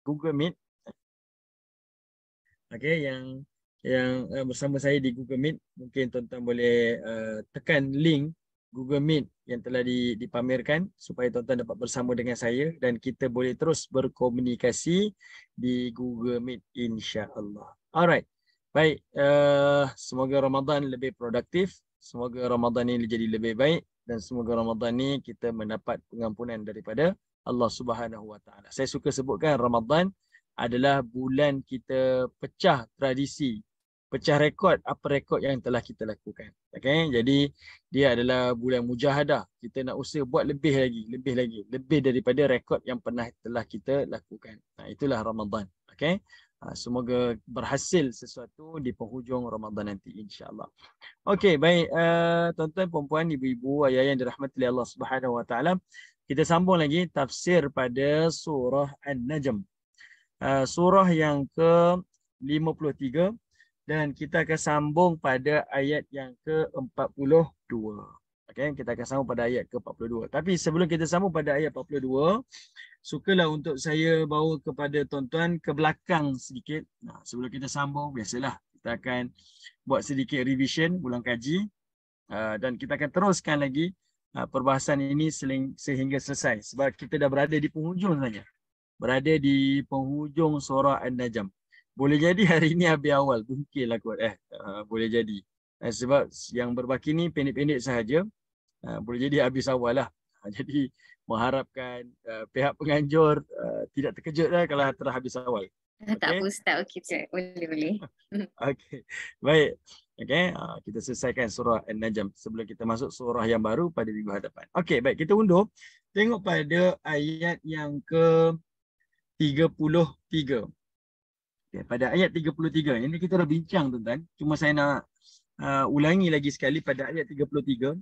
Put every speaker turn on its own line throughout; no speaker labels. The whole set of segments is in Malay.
Google Meet. Okey, yang bersama saya di Google Meet, mungkin tuan-tuan boleh tekan link Google Meet yang telah dipamerkan supaya tuan-tuan dapat bersama dengan saya dan kita boleh terus berkomunikasi di Google Meet, insya-Allah. Alright. Baik, semoga Ramadan lebih produktif, semoga Ramadan ini jadi lebih baik dan semoga Ramadan ini kita mendapat pengampunan daripada Allah Subhanahu Wa Taala. Saya suka sebutkan Ramadan adalah bulan kita pecah tradisi, pecah rekod apa rekod yang telah kita lakukan. Okay? Jadi dia adalah bulan mujahadah. Kita nak usaha buat lebih lagi, lebih daripada rekod yang pernah telah kita lakukan. Itulah Ramadan. Okay? Semoga berhasil sesuatu di penghujung Ramadan nanti, insya-Allah. Okey, baik, tuan-tuan, puan-puan, ibu-ibu, ayah yang dirahmati oleh Allah Subhanahu Wa Taala. Kita sambung lagi tafsir pada surah An-Najm. Surah yang ke-53 dan kita akan sambung pada ayat yang ke-42. Okey, kita akan sambung pada ayat ke-42. Tapi sebelum kita sambung pada ayat 42, sukalah untuk saya bawa kepada tuan-tuan ke belakang sedikit. Sebelum kita sambung, biasalah kita akan buat sedikit revision, ulang kaji, dan kita akan teruskan lagi perbahasan ini sehingga selesai sebab kita dah berada di penghujung saja. Berada di penghujung surah An-Najm. Boleh jadi hari ini habis awal, mungkinlah kot boleh jadi. Sebab yang berbaki ni pendek-pendek sahaja, boleh jadi habis awal lah. Jadi mengharapkan pihak penganjur tidak terkejut lah kalau telah habis awal.
Tak
Okay?
apa Ustaz, okey je. Boleh.
Okey. Baik. Okey, kita selesaikan surah An-Najm sebelum kita masuk surah yang baru pada minggu hadapan. Okey, baik, kita undur. Tengok pada ayat yang ke 33. Okay, pada ayat 33. Ini kita dah bincang, tuan-tuan. Cuma saya nak ulangi lagi sekali pada ayat 33.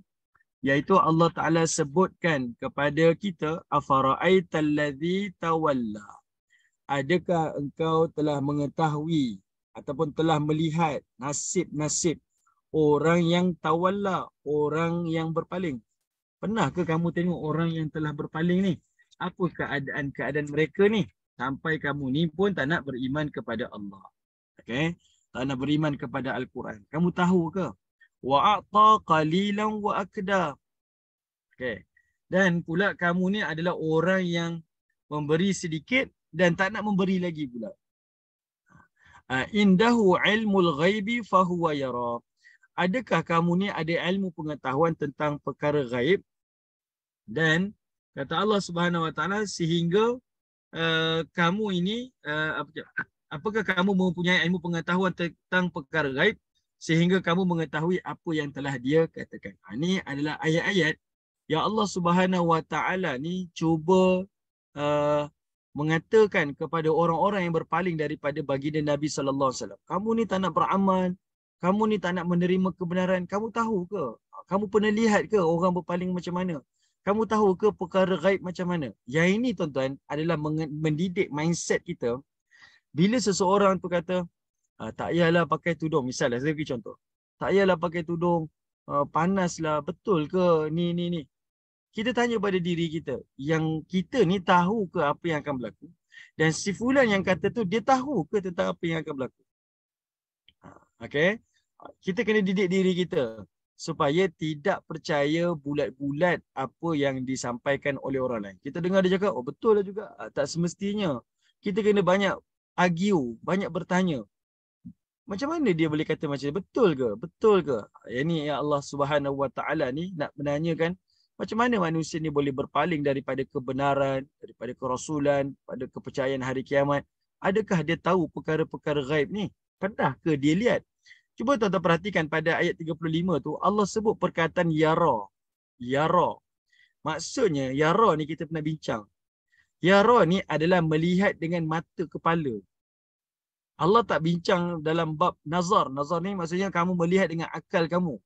Iaitu Allah Ta'ala sebutkan kepada kita, afara'aital ladzi tawalla. Adakah engkau telah mengetahui ataupun telah melihat nasib-nasib orang yang tawalla, orang yang berpaling? Pernah ke kamu tengok orang yang telah berpaling ni? Apa keadaan-keadaan mereka ni? Sampai kamu ni pun tak nak beriman kepada Allah. Okay? Tak nak beriman kepada Al-Quran. Kamu tahu ke? Wa'ata qalilan wa akda. Okay. Dan pula kamu ni adalah orang yang memberi sedikit dan tak nak memberi lagi pula. Indahu ilmul ghaibi fahuwa yara. Adakah kamu ni ada ilmu pengetahuan tentang perkara gaib? Dan kata Allah Subhanahu Wa Taala, sehingga kamu ini apakah kamu mempunyai ilmu pengetahuan tentang perkara gaib sehingga kamu mengetahui apa yang telah dia katakan. Ini adalah ayat-ayat yang Allah Subhanahu Wa Taala ni cuba mengatakan kepada orang-orang yang berpaling daripada baginda Nabi sallallahu alaihi wasallam. Kamu ni tak nak beramal, kamu ni tak nak menerima kebenaran. Kamu tahu ke? Kamu pernah lihat ke orang berpaling macam mana? Kamu tahu ke perkara gaib macam mana? Yang ini, tuan-tuan, adalah mendidik mindset kita. Bila seseorang tu kata, tak payahlah pakai tudung. Misalnya, saya bagi contoh. Tak payahlah pakai tudung, panaslah, betul ke ni. Kita tanya pada diri kita, yang kita ni tahu ke apa yang akan berlaku? Dan si fulan yang kata tu, dia tahu ke tentang apa yang akan berlaku? Okay? Kita kena didik diri kita supaya tidak percaya bulat-bulat apa yang disampaikan oleh orang lain. Kita dengar dia cakap, oh betul lah juga. Tak semestinya. Kita kena banyak argue, banyak bertanya. Macam mana dia boleh kata macam ni? Betul ke? Betul ke? Yang ni ya Allah Subhanahu Wa Taala ni nak menanyakan macam mana manusia ni boleh berpaling daripada kebenaran, daripada kerasulan, pada kepercayaan hari kiamat. Adakah dia tahu perkara-perkara gaib ni? Pernah ke dia lihat? Cuba tuan-tuan perhatikan pada ayat 35 tu, Allah sebut perkataan yara. Yara. Maksudnya, yara ni kita pernah bincang. Yara ni adalah melihat dengan mata kepala. Allah tak bincang dalam bab nazar. Nazar ni maksudnya kamu melihat dengan akal kamu.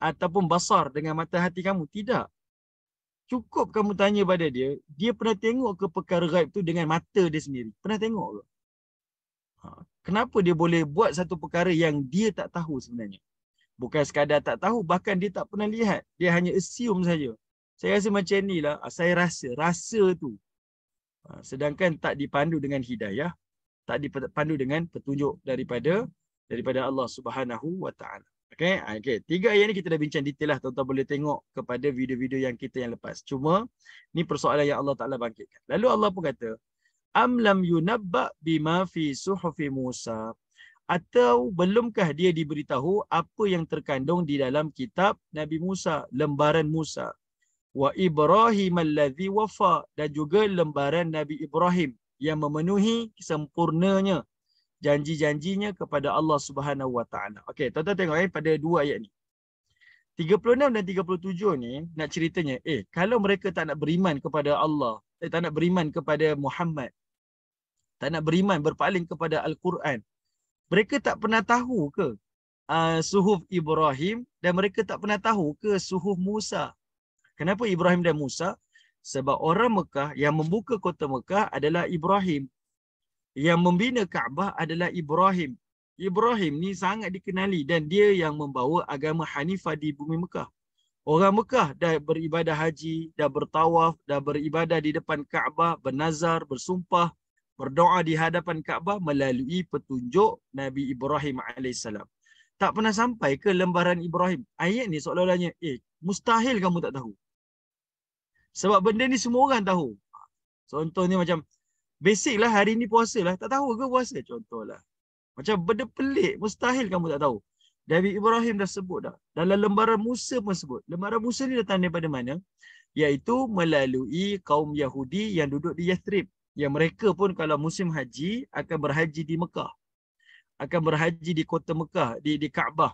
Ataupun basar dengan mata hati kamu. Tidak. Cukup kamu tanya pada dia, dia pernah tengok ke perkara gaib tu dengan mata dia sendiri? Pernah tengok ke? Kenapa dia boleh buat satu perkara yang dia tak tahu sebenarnya? Bukan sekadar tak tahu, bahkan dia tak pernah lihat. Dia hanya assume saja. Saya rasa macam ni lah, saya rasa tu. Sedangkan tak dipandu dengan hidayah, tak dipandu dengan petunjuk daripada Allah Subhanahu wa taala. Okey, okey. 3 ayat ni kita dah bincang detail lah. Tuan-tuan boleh tengok kepada video-video yang kita yang lepas. Cuma ni persoalan yang Allah Taala bangkitkan. Lalu Allah pun kata, am lam yunabba bima fi suhufi Musa, atau belumkah dia diberitahu apa yang terkandung di dalam kitab Nabi Musa, lembaran Musa, wa Ibrahim alladhi wafa, dan juga lembaran Nabi Ibrahim yang memenuhi sempurnanya janji-janjinya kepada Allah Subhanahu wa taala. Okey, tuan-tuan tengok pada 2 ayat ni. 36 dan 37 ni nak ceritanya, kalau mereka tak nak beriman kepada Allah, tak nak beriman kepada Muhammad, tak nak beriman berpaling kepada Al-Quran, mereka tak pernah tahu ke suhuf Ibrahim, dan mereka tak pernah tahu ke suhuf Musa. Kenapa Ibrahim dan Musa? Sebab orang Mekah yang membuka kota Mekah adalah Ibrahim. Yang membina Kaabah adalah Ibrahim. Ibrahim ni sangat dikenali dan dia yang membawa agama Hanifah di bumi Mekah. Orang Mekah dah beribadah haji, dah bertawaf, dah beribadah di depan Kaabah, bernazar, bersumpah, berdoa di hadapan Kaabah melalui petunjuk Nabi Ibrahim AS. Tak pernah sampai ke lembaran Ibrahim. Ayat ni seolah-olahnya, mustahil kamu tak tahu. Sebab benda ni semua orang tahu. Contohnya macam, basic lah hari ni puasa lah. Tak tahu ke puasa? Contohlah. Macam benda pelik. Mustahil kamu tak tahu. Nabi Ibrahim dah sebut dah. Dalam lembaran Musa pun sebut. Lembaran Musa ni datang daripada mana? Iaitu melalui kaum Yahudi yang duduk di Yathrib. Yang mereka pun kalau musim haji akan berhaji di Mekah. Akan berhaji di kota Mekah, di Kaabah.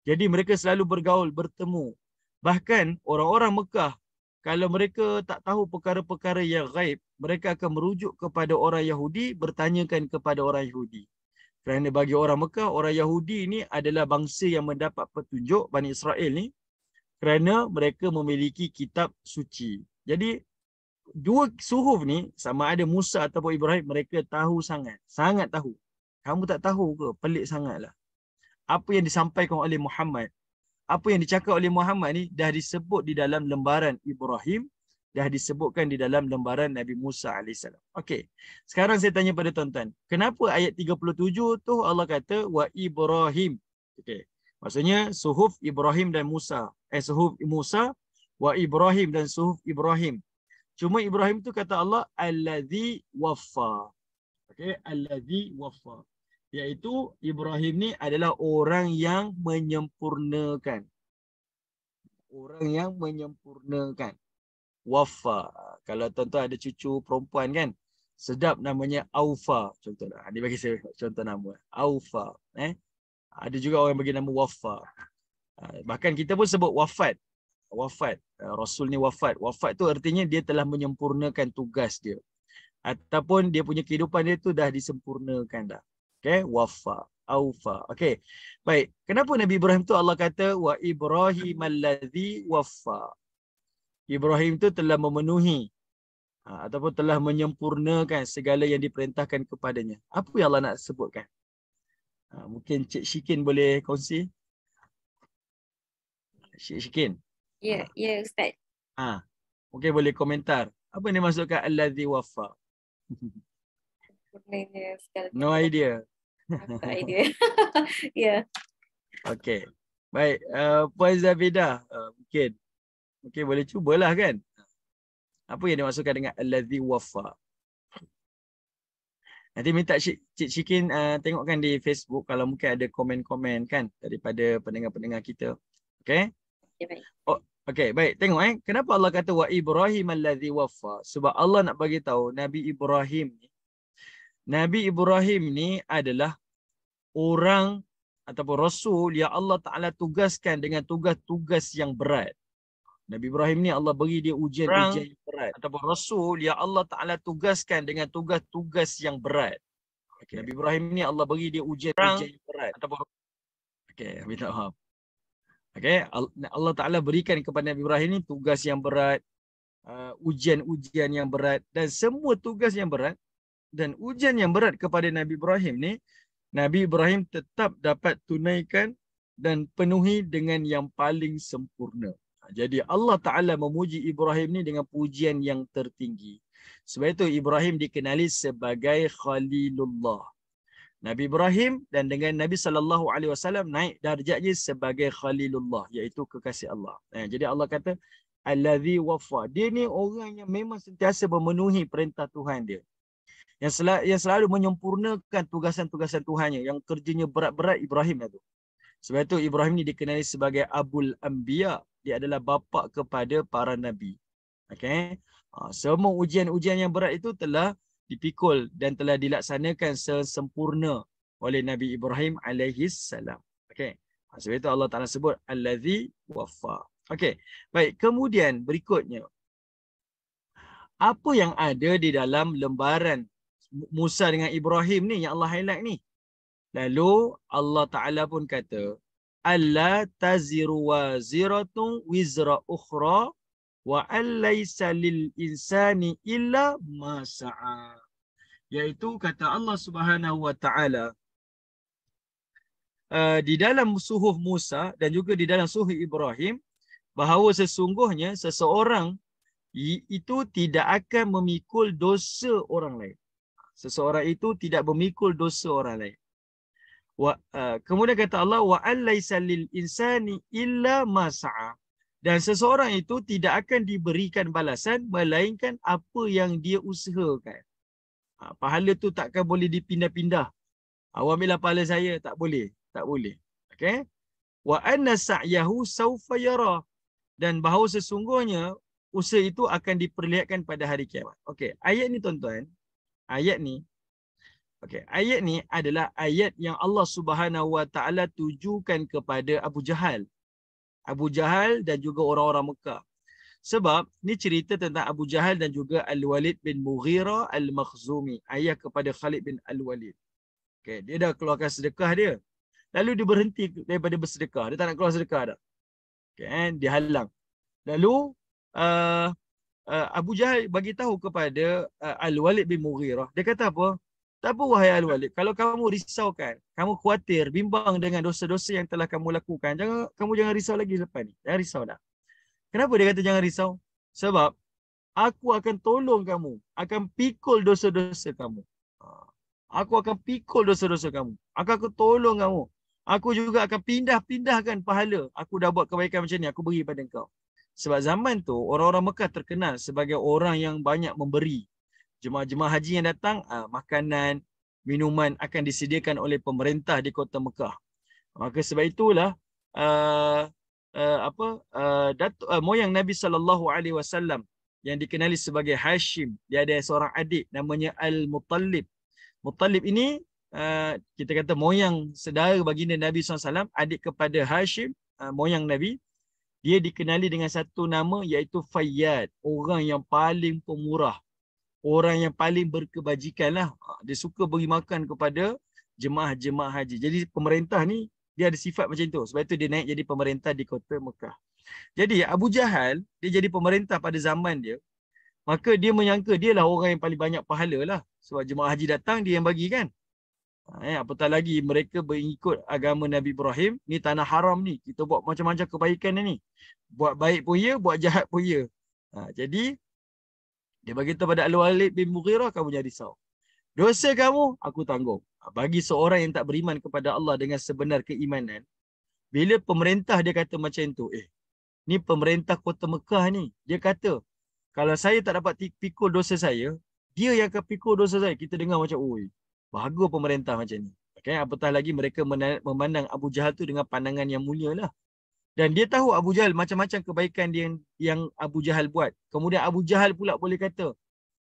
Jadi mereka selalu bergaul, bertemu. Bahkan orang-orang Mekah, kalau mereka tak tahu perkara-perkara yang gaib, mereka akan merujuk kepada orang Yahudi, bertanyakan kepada orang Yahudi. Kerana bagi orang Mekah, orang Yahudi ni adalah bangsa yang mendapat petunjuk, Bani Israel ni, kerana mereka memiliki kitab suci. Jadi, 2 suhuf ni, sama ada Musa ataupun Ibrahim, mereka tahu sangat. Sangat tahu. Kamu tak tahu ke? Pelik sangatlah. Apa yang disampaikan oleh Muhammad, apa yang dicakap oleh Muhammad ni dah disebut di dalam lembaran Ibrahim, dah disebutkan di dalam lembaran Nabi Musa AS. Okey. Sekarang saya tanya pada tuan-tuan, kenapa ayat 37 tu Allah kata wa Ibrahim? Okey. Maksudnya suhuf Ibrahim dan Musa. Suhuf Musa wa Ibrahim dan suhuf Ibrahim. Cuma Ibrahim tu kata Allah allazi waffa. Okey, allazi waffa. Iaitu Ibrahim ni adalah orang yang menyempurnakan. Orang yang menyempurnakan. Wafa. Kalau tuan-tuan ada cucu perempuan kan, sedap namanya Aufa. Contohlah. Dia bagi saya contoh nama. Aufa. Ada juga orang bagi nama Wafa. Bahkan kita pun sebut wafat. Wafat. Rasul ni wafat. Wafat tu artinya dia telah menyempurnakan tugas dia. Ataupun dia punya kehidupan dia tu dah disempurnakan dah. Okay, wafa, aufa. Okay, baik. Kenapa Nabi Ibrahim tu Allah kata wa Ibrahim alladhi wafa? Ibrahim tu telah memenuhi ataupun telah menyempurnakan segala yang diperintahkan kepadanya. Apa yang Allah nak sebutkan? Mungkin Cik Syikin boleh kongsi? Cik Syikin.
Ya, ya Ustaz.
Mungkin boleh komentar. Apa yang dimaksudkan alladhi wafa? No idea.
Tak idea. Ya.
Okey. Baik, Puan Zabidah, mungkin boleh cubalah kan. Apa yang dimaksudkan dengan allazi wafa? Nanti minta Cik Syikin tengokkan di Facebook kalau mungkin ada komen-komen kan daripada pendengar-pendengar kita. Okey?
Okay, baik.
Okey, baik. Tengok kenapa Allah kata wa Ibrahim allazi wafa? Sebab Allah nak bagi tahu Nabi Ibrahim ni adalah orang ataupun Rasul yang Allah Ta'ala tugaskan dengan tugas-tugas yang berat. Nabi Ibrahim ni Allah beri dia ujian-ujian yang berat. Ataupun Rasul yang Allah Ta'ala tugaskan dengan tugas-tugas yang berat. Okay. Nabi Ibrahim ni Allah beri dia ujian-ujian yang berat. Ataupun minta maaf. Allah Ta'ala berikan kepada Nabi Ibrahim ni tugas yang berat, ujian-ujian yang berat, dan semua tugas yang berat dan ujian yang berat kepada Nabi Ibrahim ni, Nabi Ibrahim tetap dapat tunaikan dan penuhi dengan yang paling sempurna. Jadi Allah Ta'ala memuji Ibrahim ni dengan pujian yang tertinggi. Sebab itu Ibrahim dikenali sebagai Khalilullah. Nabi Ibrahim dan dengan Nabi SAW naik darjatnya sebagai Khalilullah, iaitu kekasih Allah. Jadi Allah kata, Allazi wafa. Dia ni orang yang memang sentiasa memenuhi perintah Tuhan dia. Yang selalu menyempurnakan tugasan-tugasan Tuhannya. Yang kerjanya berat-berat, Ibrahim itu. Sebab itu Ibrahim ni dikenali sebagai Abul Anbiya. Dia adalah bapa kepada para Nabi. Okay? Semua ujian-ujian yang berat itu telah dipikul dan telah dilaksanakan sesempurna oleh Nabi Ibrahim alaihis salam. Okay? Sebab itu Allah Ta'ala sebut Allazi wafa. Okay. Baik. Kemudian berikutnya. Apa yang ada di dalam lembaran Musa dengan Ibrahim ni yang Allah highlight ni? Lalu Allah Ta'ala pun kata, Alla taziru waziratun wizra ukhra wa allaysa lil insani illa ma sa'a. Iaitu kata Allah Subhanahu wa Ta'ala di dalam suhuf Musa dan juga di dalam suhuf Ibrahim, bahawa sesungguhnya seseorang itu tidak akan memikul dosa orang lain. Seseorang itu tidak memikul dosa orang lain. Kemudian kata Allah, wa allaysa lil insani illa ma sa'a. Dan seseorang itu tidak akan diberikan balasan melainkan apa yang dia usahakan. Pahala tu takkan boleh dipindah-pindah. Awak ambillah pahala saya, tak boleh. Tak boleh. Okay? Wa anna sa'yahu sawfa yara. Dan bahawa sesungguhnya usaha itu akan diperlihatkan pada hari kiamat. Okey, ayat ni tuan-tuan, ayat ni adalah ayat yang Allah Subhanahu Wa Taala tujukan kepada Abu Jahal. Abu Jahal dan juga orang-orang Mekah. Sebab ni cerita tentang Abu Jahal dan juga Al-Walid bin Mughirah Al-Makhzumi, ayah kepada Khalid bin Al-Walid. Okey, dia dah keluarkan sedekah dia. Lalu dia berhenti daripada bersedekah. Dia tak nak keluar sedekah dah. Okay, dihalang. Lalu Abu Jahal bagi tahu kepada Al-Walid bin Mughirah. Dia kata apa? Tak apa wahai Al-Walid, kalau kamu risaukan, kamu khawatir, bimbang dengan dosa-dosa yang telah kamu lakukan, kamu jangan risau lagi lepas ni. Jangan risau dah. Kenapa dia kata jangan risau? Sebab aku akan tolong kamu, akan pikul dosa-dosa kamu. Aku akan pikul dosa-dosa kamu. Aku akan tolong kamu. Aku juga akan pindah-pindahkan pahala. Aku dah buat kebaikan macam ni, aku beri pada engkau. Sebab zaman tu, orang-orang Mekah terkenal sebagai orang yang banyak memberi. Jemaah-jemaah haji yang datang, makanan, minuman akan disediakan oleh pemerintah di kota Mekah. Maka sebab itulah, moyang Nabi SAW yang dikenali sebagai Hashim, dia ada seorang adik namanya Al-Muttalib. Muttalib ini, kita kata moyang saudara baginda Nabi SAW, adik kepada Hashim, moyang Nabi. Dia dikenali dengan satu nama iaitu Fayyad, orang yang paling pemurah, orang yang paling berkebajikan lah. Dia suka beri makan kepada jemaah-jemaah haji. Jadi pemerintah ni dia ada sifat macam tu. Sebab itu dia naik jadi pemerintah di kota Mekah. Jadi Abu Jahal, dia jadi pemerintah pada zaman dia. Maka dia menyangka dia lah orang yang paling banyak pahala lah. Sebab jemaah haji datang, dia yang bagi kan. Apatah lagi mereka mengikut agama Nabi Ibrahim. Ni tanah haram ni. Kita buat macam-macam kebaikan ni. Buat baik pun ya, buat jahat pun ya. Jadi dia bagi tahu pada Al-Walid bin Mughirah, kamu jangan risau. Dosa kamu, aku tanggung. Bagi seorang yang tak beriman kepada Allah dengan sebenar keimanan, bila pemerintah dia kata macam tu, ni pemerintah kota Mekah ni, dia kata, kalau saya tak dapat pikul dosa saya, dia yang akan pikul dosa saya. Kita dengar macam, oi, bahagia pemerintah macam ni. Okay? Apatah lagi mereka memandang Abu Jahal tu dengan pandangan yang mulia lah. Dan dia tahu Abu Jahal macam-macam kebaikan yang Abu Jahal buat. Kemudian Abu Jahal pula boleh kata,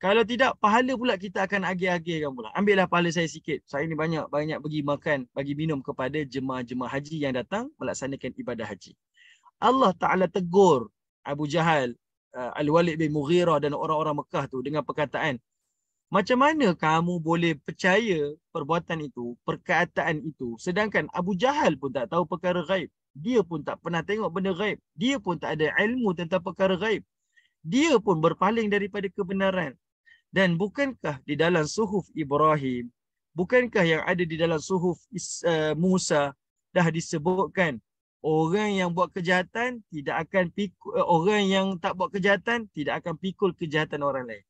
kalau tidak, pahala pula kita akan agih-agihkan pula. Ambillah pahala saya sikit. Saya ni banyak bagi makan, bagi minum kepada jemaah-jemaah haji yang datang melaksanakan ibadah haji. Allah Ta'ala tegur Abu Jahal, Al-Walid bin Mughirah dan orang-orang Mekah tu dengan perkataan, macam mana kamu boleh percaya perbuatan itu, perkataan itu, sedangkan Abu Jahal pun tak tahu perkara ghaib. Dia pun tak pernah tengok benda ghaib. Dia pun tak ada ilmu tentang perkara ghaib. Dia pun berpaling daripada kebenaran. Dan bukankah di dalam suhuf Ibrahim, bukankah yang ada di dalam suhuf Musa dah disebutkan, orang yang buat kejahatan tidak akan pikul, orang yang tak buat kejahatan tidak akan pikul kejahatan orang lain.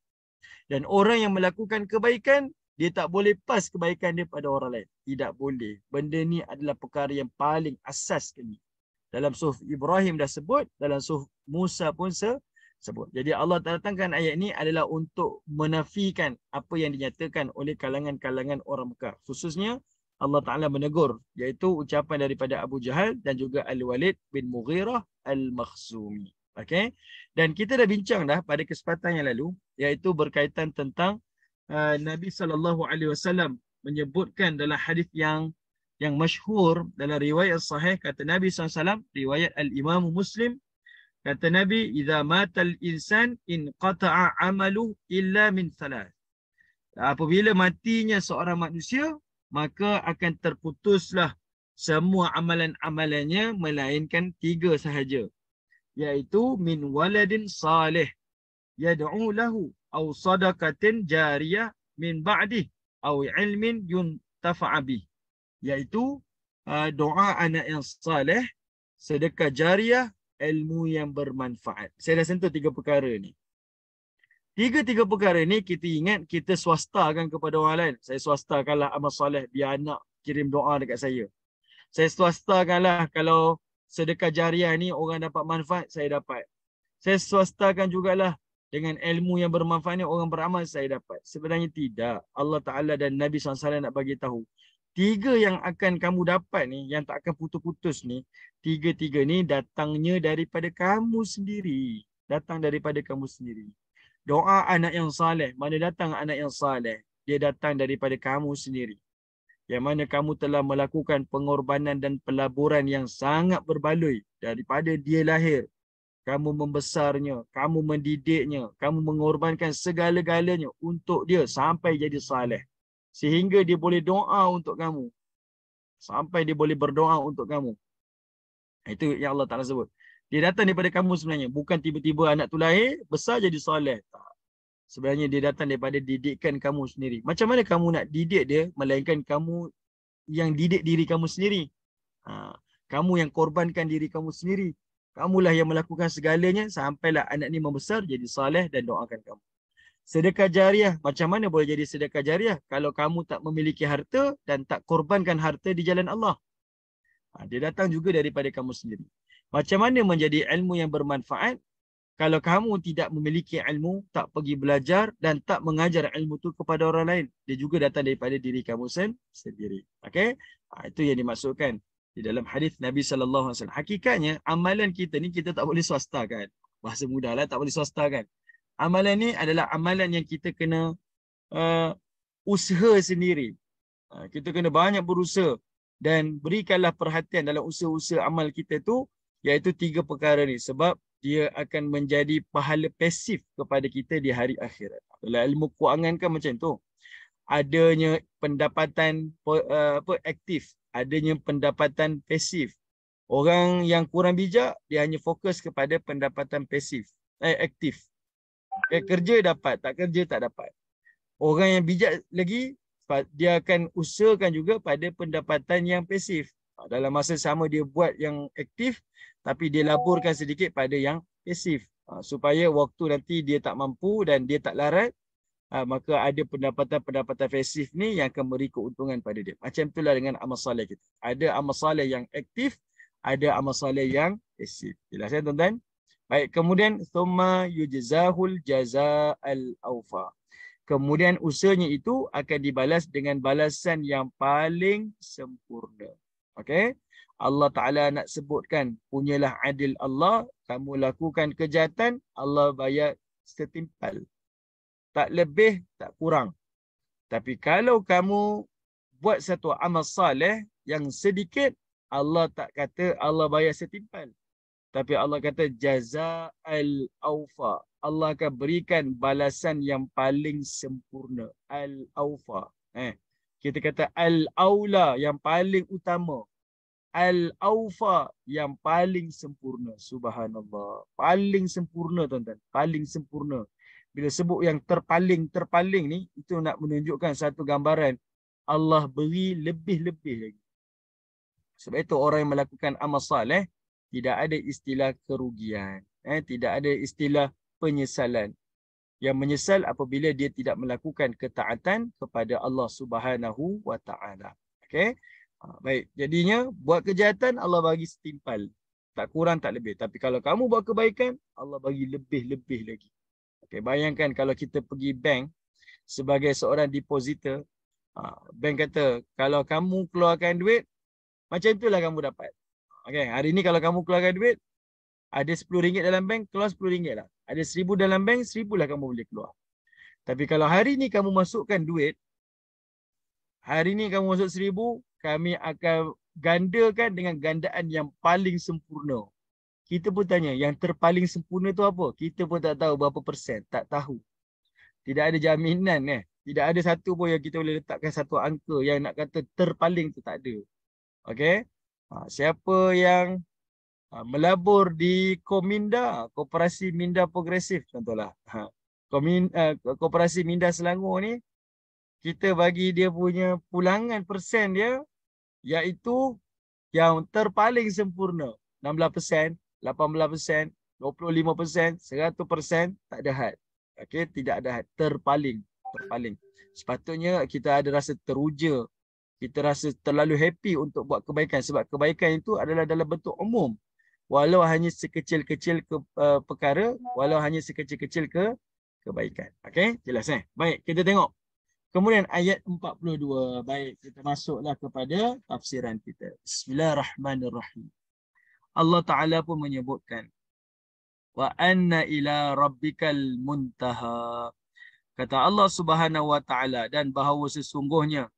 Dan orang yang melakukan kebaikan, dia tak boleh pas kebaikan dia pada orang lain. Tidak boleh. Benda ni adalah perkara yang paling asas sekali. Dalam suhuf Ibrahim dah sebut, dalam suhuf Musa pun sebut. Jadi Allah datangkan ayat ni adalah untuk menafikan apa yang dinyatakan oleh kalangan-kalangan orang Mekah. Khususnya Allah Ta'ala menegur, iaitu ucapan daripada Abu Jahal dan juga Al-Walid bin Mughirah Al-Makhzumi. Okay? Dan kita dah bincang dah pada kesempatan yang lalu, iaitu berkaitan tentang Nabi SAW menyebutkan dalam hadis yang masyhur dalam riwayat sahih, kata Nabi SAW, riwayat Al-Imam Muslim, kata Nabi, "Idza matal insan in qata'a amalu illa min thalath." Apabila matinya seorang manusia, maka akan terputuslah semua amalan-amalannya melainkan 3 sahaja, iaitu min waladin salih yad'u lahu aw sadaqatin jariyah min ba'dih aw ilmin yuntafa'a bih, iaitu doa anak yang saleh, sedekah jariah, ilmu yang bermanfaat. Saya dah sentuh 3 perkara ni. Tiga perkara ni kita ingat kita swastakan kepada orang lain. Saya swastakanlah amal soleh biar anak kirim doa dekat saya. Saya swastakanlah kalau sedekah jariah ni orang dapat manfaat, saya dapat. Saya swastakan jugalah dengan ilmu yang bermanfaat ni orang beramal, saya dapat. Sebenarnya tidak. Allah Ta'ala dan Nabi SAW nak bagi tahu. 3 yang akan kamu dapat ni, yang tak akan putus-putus ni, 3 ni datangnya daripada kamu sendiri. Datang daripada kamu sendiri. Doa anak yang saleh, mana datang anak yang saleh? Dia datang daripada kamu sendiri. Yang mana kamu telah melakukan pengorbanan dan pelaburan yang sangat berbaloi daripada dia lahir. Kamu membesarnya, kamu mendidiknya, kamu mengorbankan segala-galanya untuk dia sampai jadi saleh. Sehingga dia boleh doa untuk kamu. Sampai dia boleh berdoa untuk kamu. Itu yang Allah Ta'ala sebut. Dia datang daripada kamu sebenarnya. Bukan tiba-tiba anak tu lahir, besar jadi soleh. Tak. Sebenarnya dia datang daripada didikan kamu sendiri. Macam mana kamu nak didik dia, melainkan kamu yang didik diri kamu sendiri. Kamu yang korbankan diri kamu sendiri. Kamulah yang melakukan segalanya sampailah anak ni membesar, jadi soleh dan doakan kamu. Sedekah jariah. Macam mana boleh jadi sedekah jariah kalau kamu tak memiliki harta dan tak korbankan harta di jalan Allah? Dia datang juga daripada kamu sendiri. Macam mana menjadi ilmu yang bermanfaat kalau kamu tidak memiliki ilmu, tak pergi belajar dan tak mengajar ilmu tu kepada orang lain? Dia juga datang daripada diri kamu sendiri. Okey? Itu yang dimaksudkan di dalam hadis Nabi SAW. Hakikatnya amalan kita ni kita tak boleh swastakan. Bahasa mudahlah, tak boleh swastakan. Amalan ni adalah amalan yang kita kena usaha sendiri. Kita kena banyak berusaha dan berikanlah perhatian dalam usaha-usaha amal kita tu, iaitu 3 perkara ni, sebab dia akan menjadi pahala pasif kepada kita di hari akhirat. Dalam ilmu kewangan kan macam tu. Adanya pendapatan aktif, adanya pendapatan pasif. Orang yang kurang bijak, dia hanya fokus kepada pendapatan pasif, aktif. Kerja dapat, tak kerja tak dapat. Orang yang bijak lagi, dia akan usahakan juga pada pendapatan yang pasif. Dalam masa sama dia buat yang aktif, tapi dia laburkan sedikit pada yang pasif. Supaya waktu nanti dia tak mampu dan dia tak larat, maka ada pendapatan-pendapatan pasif ni yang akan memberi keuntungan pada dia. Macam itulah dengan amal soleh kita. Ada amal soleh yang aktif, ada amal soleh yang pasif. Jelas kan tuan-tuan? Baik, kemudian thumma yujzahul jazaa'al awfa. Kemudian usahanya itu akan dibalas dengan balasan yang paling sempurna. Okey? Allah Ta'ala nak sebutkan, punyalah adil Allah, kamu lakukan kejahatan, Allah bayar setimpal. Tak lebih, tak kurang. Tapi kalau kamu buat satu amal saleh yang sedikit, Allah tak kata Allah bayar setimpal. Tapi Allah kata jaza'al awfa. Allah akan berikan balasan yang paling sempurna. Al-awfa. Kita kata al-awla, yang paling utama. Al-awfa, yang paling sempurna. Subhanallah. Paling sempurna tuan-tuan. Paling sempurna. Bila sebut yang terpaling ni, itu nak menunjukkan satu gambaran. Allah beri lebih-lebih lagi. Sebab itu orang yang melakukan amal saleh, tidak ada istilah kerugian. Tidak ada istilah penyesalan. yang menyesal apabila dia tidak melakukan ketaatan kepada Allah Subhanahu wa taala. Okey. Baik, jadinya buat kejahatan Allah bagi setimpal. Tak kurang tak lebih. Tapi kalau kamu buat kebaikan, Allah bagi lebih-lebih lagi. Okey, bayangkan kalau kita pergi bank sebagai seorang depositor, bank kata kalau kamu keluarkan duit, macam itulah kamu dapat. Okey, hari ni kalau kamu keluarkan duit, ada RM10 dalam bank, keluar RM10 lah. Ada RM1,000 dalam bank, RM1,000 lah kamu boleh keluar. Tapi kalau hari ni kamu masukkan duit, hari ni kamu masuk RM1,000, kami akan gandakan dengan gandaan yang paling sempurna. Kita pun tanya, yang terpaling sempurna tu apa? Kita pun tak tahu berapa persen, tak tahu. Tidak ada jaminan Tidak ada satu pun yang kita boleh letakkan satu angka yang nak kata terpaling tu, tak ada. Okey? Siapa yang melabur di Kominda, Koperasi Minda Progresif contohlah. Koperasi Minda Selangor ni, kita bagi dia punya pulangan persen dia, iaitu yang terpaling sempurna. 16%, 18%, 25%, 100%, tak ada had. Okey, tidak ada had. Terpaling. Sepatutnya kita ada rasa teruja. Kita rasa terlalu happy untuk buat kebaikan. Sebab kebaikan itu adalah dalam bentuk umum. Walau hanya sekecil-kecil perkara, walau hanya sekecil-kecil kebaikan. Okey, jelas Baik, kita tengok. Kemudian ayat 42. Baik, kita masuklah kepada tafsiran kita. Bismillahirrahmanirrahim. Allah Ta'ala pun menyebutkan, wa anna ila rabbikal muntaha. Kata Allah Subhanahu wa Ta'ala, dan bahawa sesungguhnya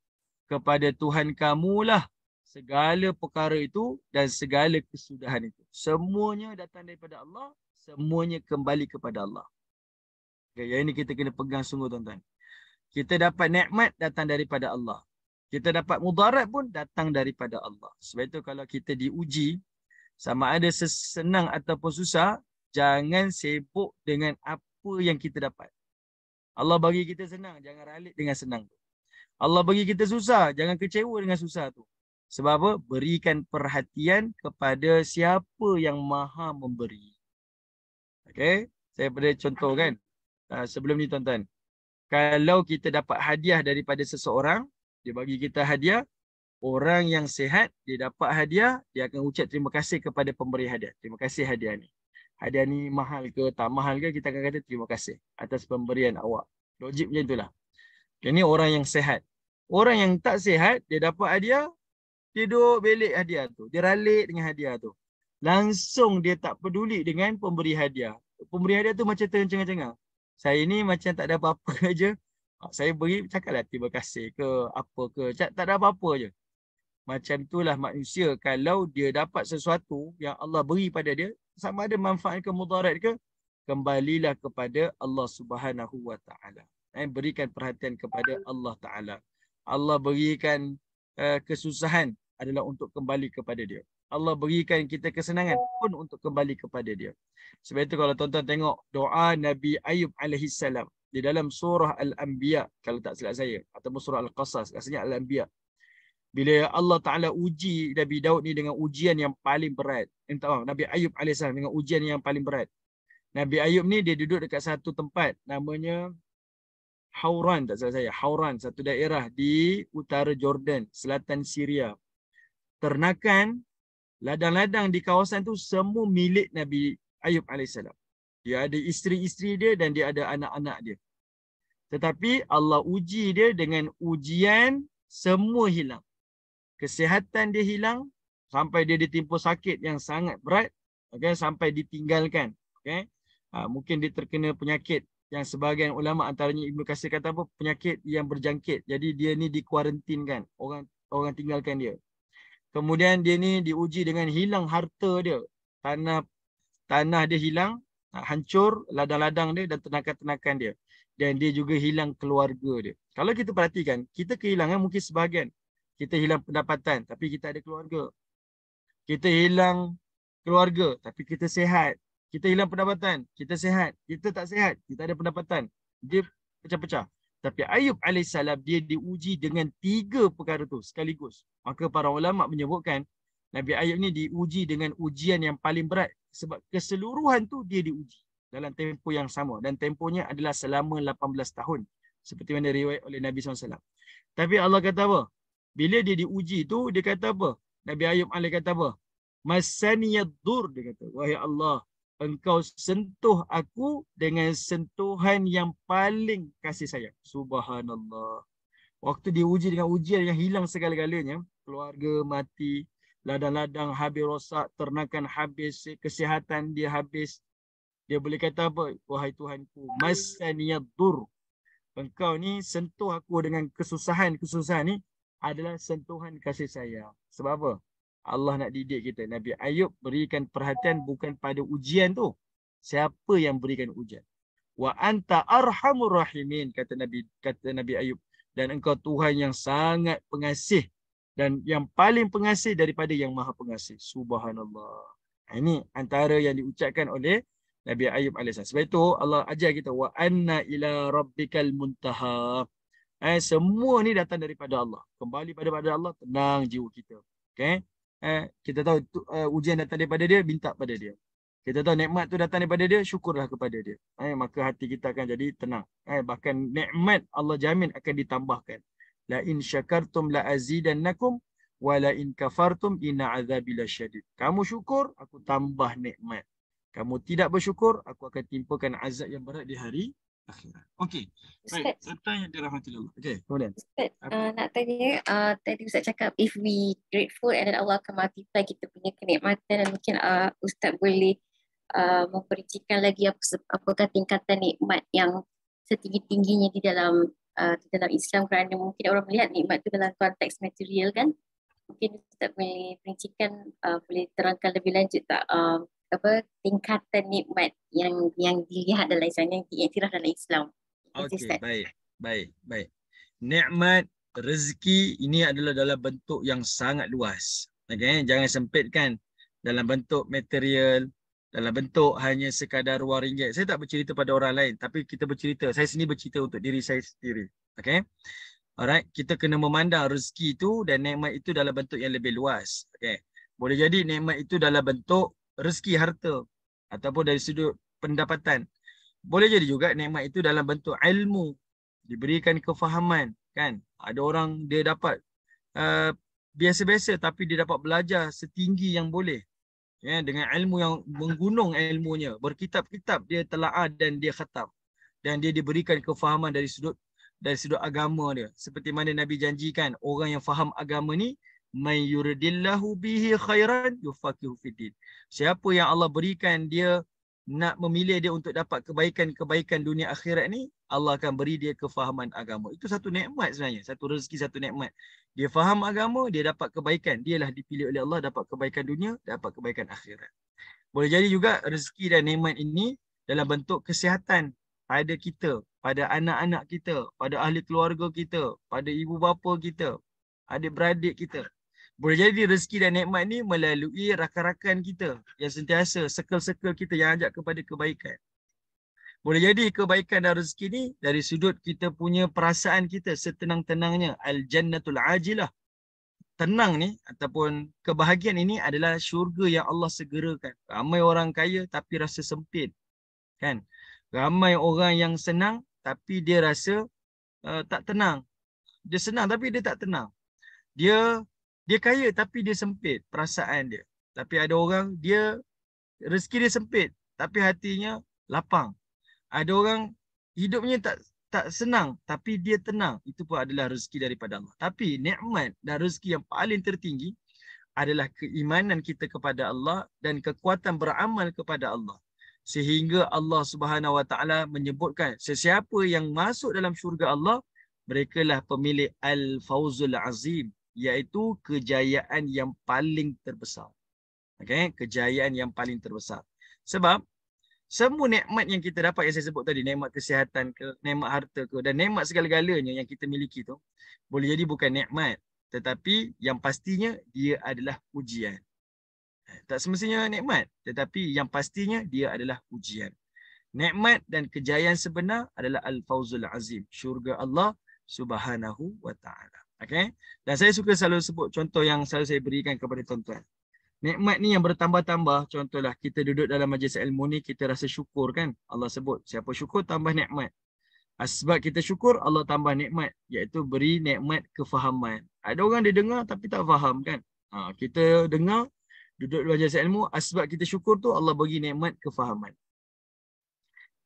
kepada Tuhan kamulah segala perkara itu dan segala kesudahan itu. Semuanya datang daripada Allah, semuanya kembali kepada Allah. Okay, yang ini kita kena pegang sungguh tuan-tuan. Kita dapat nikmat datang daripada Allah. Kita dapat mudarat pun datang daripada Allah. Sebab itu kalau kita diuji, sama ada senang ataupun susah, jangan sibuk dengan apa yang kita dapat. Allah bagi kita senang, jangan ralik dengan senang tu. Allah bagi kita susah, jangan kecewa dengan susah tu. Sebab apa? Berikan perhatian kepada siapa yang maha memberi. Okey, saya beri contoh kan. Sebelum ni tuan-tuan, kalau kita dapat hadiah daripada seseorang, dia bagi kita hadiah, orang yang sihat, dia dapat hadiah, dia akan ucap terima kasih kepada pemberi hadiah. Terima kasih hadiah ni. Hadiah ni mahal ke tak mahal ke, kita akan kata terima kasih atas pemberian awak. Logik macam itulah. Ini orang yang sihat. Orang yang tak sihat, dia dapat hadiah, dia duduk belik hadiah tu. Dia ralik dengan hadiah tu. Langsung dia tak peduli dengan pemberi hadiah. Pemberi hadiah tu macam tercengang-cengang. Saya ni macam tak ada apa-apa aja. Saya beri, cakaplah terima kasih ke apa ke. Tak ada apa-apa je. Macam itulah manusia. Kalau dia dapat sesuatu yang Allah beri pada dia, sama ada manfaat ke mudarat ke, kembalilah kepada Allah Subhanahu wa Ta'ala. Berikan perhatian kepada Allah Ta'ala. Allah berikan kesusahan adalah untuk kembali kepada dia. Allah berikan kita kesenangan pun untuk kembali kepada dia. Sebab itu kalau tuan-tuan tengok doa Nabi Ayub AS di dalam surah Al-Anbiya, kalau tak silap saya, ataupun surah Al-Qasas, rasanya Al-Anbiya. Bila Allah Ta'ala uji Nabi Daud ni dengan ujian yang paling berat. Nabi Ayub AS dengan ujian yang paling berat. Nabi Ayub ni dia duduk dekat satu tempat namanya Hauran, tak salah saya. Hauran, satu daerah di utara Jordan, selatan Syria. Ternakan, ladang-ladang di kawasan tu semua milik Nabi Ayub AS. Dia ada isteri-isteri dia dan dia ada anak-anak dia. Tetapi Allah uji dia dengan ujian semua hilang. Kesihatan dia hilang sampai dia ditimpa sakit yang sangat berat, okay, sampai ditinggalkan. Okay. Mungkin dia terkena penyakit yang sebahagian ulama antaranya Ibnu Katsir kata apa, penyakit yang berjangkit. Jadi dia ni dikuarantinkan, orang tinggalkan dia. Kemudian dia ni diuji dengan hilang harta dia. Tanah dia hilang, hancur ladang-ladang dia dan ternakan-ternakan dia. Dan dia juga hilang keluarga dia. Kalau kita perhatikan, kita kehilangan mungkin sebahagian. Kita hilang pendapatan tapi kita ada keluarga. Kita hilang keluarga tapi kita sihat. Kita hilang pendapatan, kita sihat. Kita tak sihat, kita ada pendapatan. Dia pecah-pecah. Tapi Ayub AS dia diuji dengan 3 perkara tu sekaligus. Maka para ulama menyebutkan Nabi Ayub ni diuji dengan ujian yang paling berat sebab keseluruhan tu dia diuji. dalam tempoh yang sama dan tempohnya adalah selama 18 tahun seperti mana riwayat oleh Nabi SAW. Tapi Allah kata apa? Bila dia diuji tu dia kata apa? Nabi Ayub alaihi kata apa? Masaniyad-dur, dia kata, wahai Allah, engkau sentuh aku dengan sentuhan yang paling kasih sayang. Subhanallah. Waktu diuji dengan ujian yang hilang segala-galanya, keluarga mati, ladang-ladang habis rosak, ternakan habis, kesihatan dia habis. Dia boleh kata apa? Wahai Tuhanku, masaniyad-dur. Engkau ni sentuh aku dengan kesusahan-kesusahan ni adalah sentuhan kasih sayang. Sebab apa? Allah nak didik kita. Nabi Ayub berikan perhatian bukan pada ujian tu. Siapa yang berikan ujian? Wa anta arhamur rahimin, kata Nabi Ayub. Dan engkau Tuhan yang sangat pengasih dan yang paling pengasih daripada yang maha pengasih. Subhanallah. Ini antara yang diucapkan oleh Nabi Ayub AS. Sebab itu Allah ajar kita wa anna ila rabbikal muntaha. Semua ni datang daripada Allah. Kembali pada Allah, tenang jiwa kita. Okay? Kita tahu ujian datang daripada dia, minta pada dia. Kita tahu nikmat tu datang daripada dia, syukurlah kepada dia. Maka hati kita akan jadi tenang. Bahkan nikmat Allah jamin akan ditambahkan. La in syakartum la azidannakum wa la in kafartum inna azabi lasyadid. Kamu syukur, aku tambah nikmat. Kamu tidak bersyukur, aku akan timpakan azab yang berat di hari akhirat. Okey. Baik, serta yang dirahmati Allah. Okey, kemudian.
Ustaz, nak tanya, tadi Ustaz cakap if we grateful and then Allah akan multiply kita punya kenikmatan, dan mungkin Ustaz boleh memperincikan lagi apakah tingkatan nikmat yang setinggi-tingginya di dalam Islam, kerana mungkin orang melihat nikmat itu dalam konteks material kan. Mungkin Ustaz boleh perincikan, boleh terangkan lebih lanjut tak tingkatan nikmat yang dilihat dalam Islam, yang diiktiraf dalam Islam.
Okey, baik. Nikmat rezeki ini adalah dalam bentuk yang sangat luas. Okey, jangan sempitkan dalam bentuk material, dalam bentuk hanya sekadar wang ringgit. Saya tak bercerita pada orang lain, tapi kita bercerita. Saya sendiri bercerita untuk diri saya sendiri. Okey. Alright, kita kena memandang rezeki itu dan nikmat itu dalam bentuk yang lebih luas. Okey. Boleh jadi nikmat itu dalam bentuk rezeki harta ataupun dari sudut pendapatan. Boleh jadi juga nikmat itu dalam bentuk ilmu, diberikan kefahaman, kan? Ada orang dia dapat biasa-biasa tapi dia dapat belajar setinggi yang boleh. Ya, dengan ilmu yang menggunung ilmunya, berkitab-kitab dia telaah dan dia khatam. Dan dia diberikan kefahaman dari sudut agama dia. Seperti mana Nabi janjikan, orang yang faham agama ni, may yuridillahu bihi khairan yufaqihu fiddin. Siapa yang Allah berikan dia nak memilih dia untuk dapat kebaikan dunia akhirat ni, Allah akan beri dia kefahaman agama. Itu satu nikmat sebenarnya, satu rezeki, satu nikmat. Dia faham agama, dia dapat kebaikan. Dialah dipilih oleh Allah, dapat kebaikan dunia, dapat kebaikan akhirat. Boleh jadi juga rezeki dan nikmat ini dalam bentuk kesihatan pada kita, pada anak-anak kita, pada ahli keluarga kita, pada ibu bapa kita, adik-beradik kita. Boleh jadi rezeki dan nikmat ni melalui rakan-rakan kita yang sentiasa, circle-circle kita yang ajak kepada kebaikan. Boleh jadi kebaikan dan rezeki ni dari sudut kita punya perasaan kita setenang-tenangnya. Al-jannatul ajilah. Tenang ni ataupun kebahagiaan ini adalah syurga yang Allah segerakan. Ramai orang kaya tapi rasa sempit. Kan? Ramai orang yang senang tapi dia rasa tak tenang. Dia senang tapi dia tak tenang. Dia kaya tapi dia sempit perasaan dia. Tapi ada orang dia rezeki dia sempit tapi hatinya lapang. Ada orang hidupnya tak senang tapi dia tenang. Itu pun adalah rezeki daripada Allah. Tapi nikmat dan rezeki yang paling tertinggi adalah keimanan kita kepada Allah dan kekuatan beramal kepada Allah. Sehingga Allah Subhanahu Wa Taala menyebutkan sesiapa yang masuk dalam syurga Allah, merekalah pemilik al-fawzul azim, iaitu kejayaan yang paling terbesar. Okey, kejayaan yang paling terbesar. Sebab semua nikmat yang kita dapat yang saya sebut tadi, nikmat kesihatan ke, nikmat harta ke, dan nikmat segala-galanya yang kita miliki tu, boleh jadi bukan nikmat, tetapi yang pastinya dia adalah ujian. Tak semestinya nikmat, tetapi yang pastinya dia adalah ujian. Nikmat dan kejayaan sebenar adalah al-fawzul azim, syurga Allah Subhanahu Wa Taala. Okey. Dan saya suka selalu sebut contoh yang selalu saya berikan kepada tuan-tuan. Nikmat ni yang bertambah-tambah. Contohlah kita duduk dalam majlis ilmu ni, kita rasa syukur kan. Allah sebut, siapa syukur tambah nikmat. Sebab kita syukur, Allah tambah nikmat, iaitu beri nikmat kefahaman. Ada orang dia dengar tapi tak faham kan. Kita dengar, duduk di majlis ilmu, sebab kita syukur tu Allah bagi nikmat kefahaman.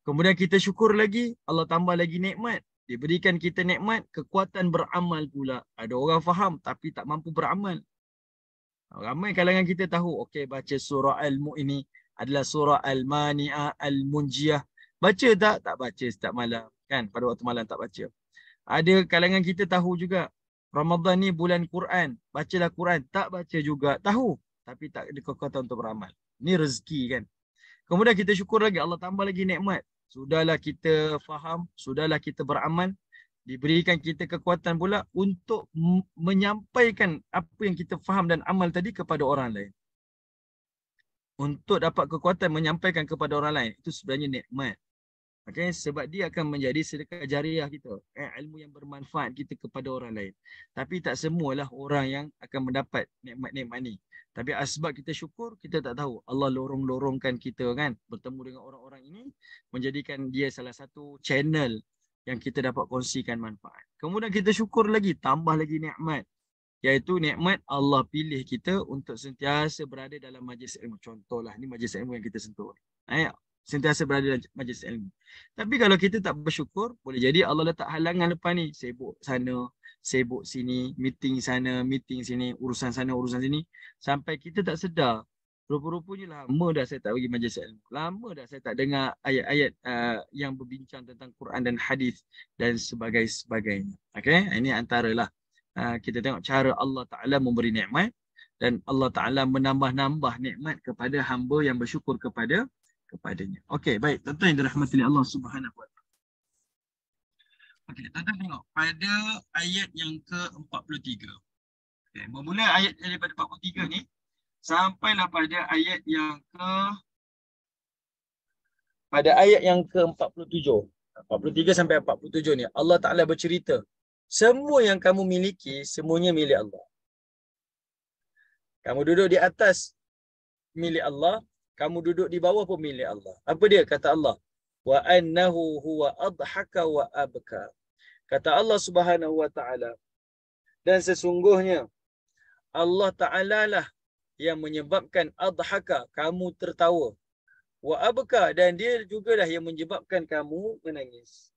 Kemudian kita syukur lagi, Allah tambah lagi nikmat. Dia berikan kita nikmat kekuatan beramal pula. Ada orang faham tapi tak mampu beramal. Ramai kalangan kita tahu, okey, baca surah Al-Mu ini adalah surah Al-Mani'ah, Al-Munjiyah. Baca tak? Tak baca setiap malam. Kan? Pada waktu malam tak baca. Ada kalangan kita tahu juga, Ramadan ni bulan Quran. Bacalah Quran. Tak baca juga. Tahu. Tapi tak ada kekuatan untuk beramal. Ini rezeki kan. Kemudian kita syukur lagi, Allah tambah lagi nikmat. Sudahlah kita faham, sudahlah kita beramal, diberikan kita kekuatan pula untuk menyampaikan apa yang kita faham dan amal tadi kepada orang lain. Untuk dapat kekuatan menyampaikan kepada orang lain, itu sebenarnya nikmat. Okay? Sebab dia akan menjadi sedekah jariah kita. Ilmu yang bermanfaat kita kepada orang lain. Tapi tak semualah orang yang akan mendapat nikmat-nikmat ni. Tapi sebab kita syukur, kita tak tahu. Allah lorong-lorongkan kita kan, bertemu dengan orang-orang ini, menjadikan dia salah satu channel yang kita dapat kongsikan manfaat. Kemudian kita syukur lagi, tambah lagi nikmat. Iaitu nikmat Allah pilih kita untuk sentiasa berada dalam majlis ilmu. Contohlah, ni majlis ilmu yang kita sentuh. Sentiasa berada dalam majlis ilmu. Tapi kalau kita tak bersyukur, boleh jadi Allah letak halangan depan ni. Sibuk sana, sibuk sini, meeting sana, meeting sini, urusan sana, urusan sini. Sampai kita tak sedar. Rupa-rupanya lama dah saya tak pergi majlis ilmu. Lama dah saya tak dengar ayat-ayat yang berbincang tentang Quran dan hadis dan sebagainya. Okay? Ini antaralah kita tengok cara Allah Ta'ala memberi nikmat dan Allah Ta'ala menambah-nambah nikmat kepada hamba yang bersyukur kepadanya. Okey, baik. Tuan-tuan yang dirahmati Allah Subhanahu Wa Ta'ala. Okey, tuan-tuan tengok pada ayat yang ke-43. Okey, bermula ayat daripada 43 ni sampailah pada ayat yang ke-47. 43 sampai 47 ni Allah Ta'ala bercerita, semua yang kamu miliki semuanya milik Allah. Kamu duduk di atas milik Allah, kamu duduk di bawah pun milik Allah. Apa dia? Kata Allah, wa annahu huwa adhaka wa abka. Kata Allah Subhanahu Wa Ta'ala, dan sesungguhnya Allah Ta'ala lah yang menyebabkan adhaka, kamu tertawa, wa abka, dan dia jugalah yang menyebabkan kamu menangis.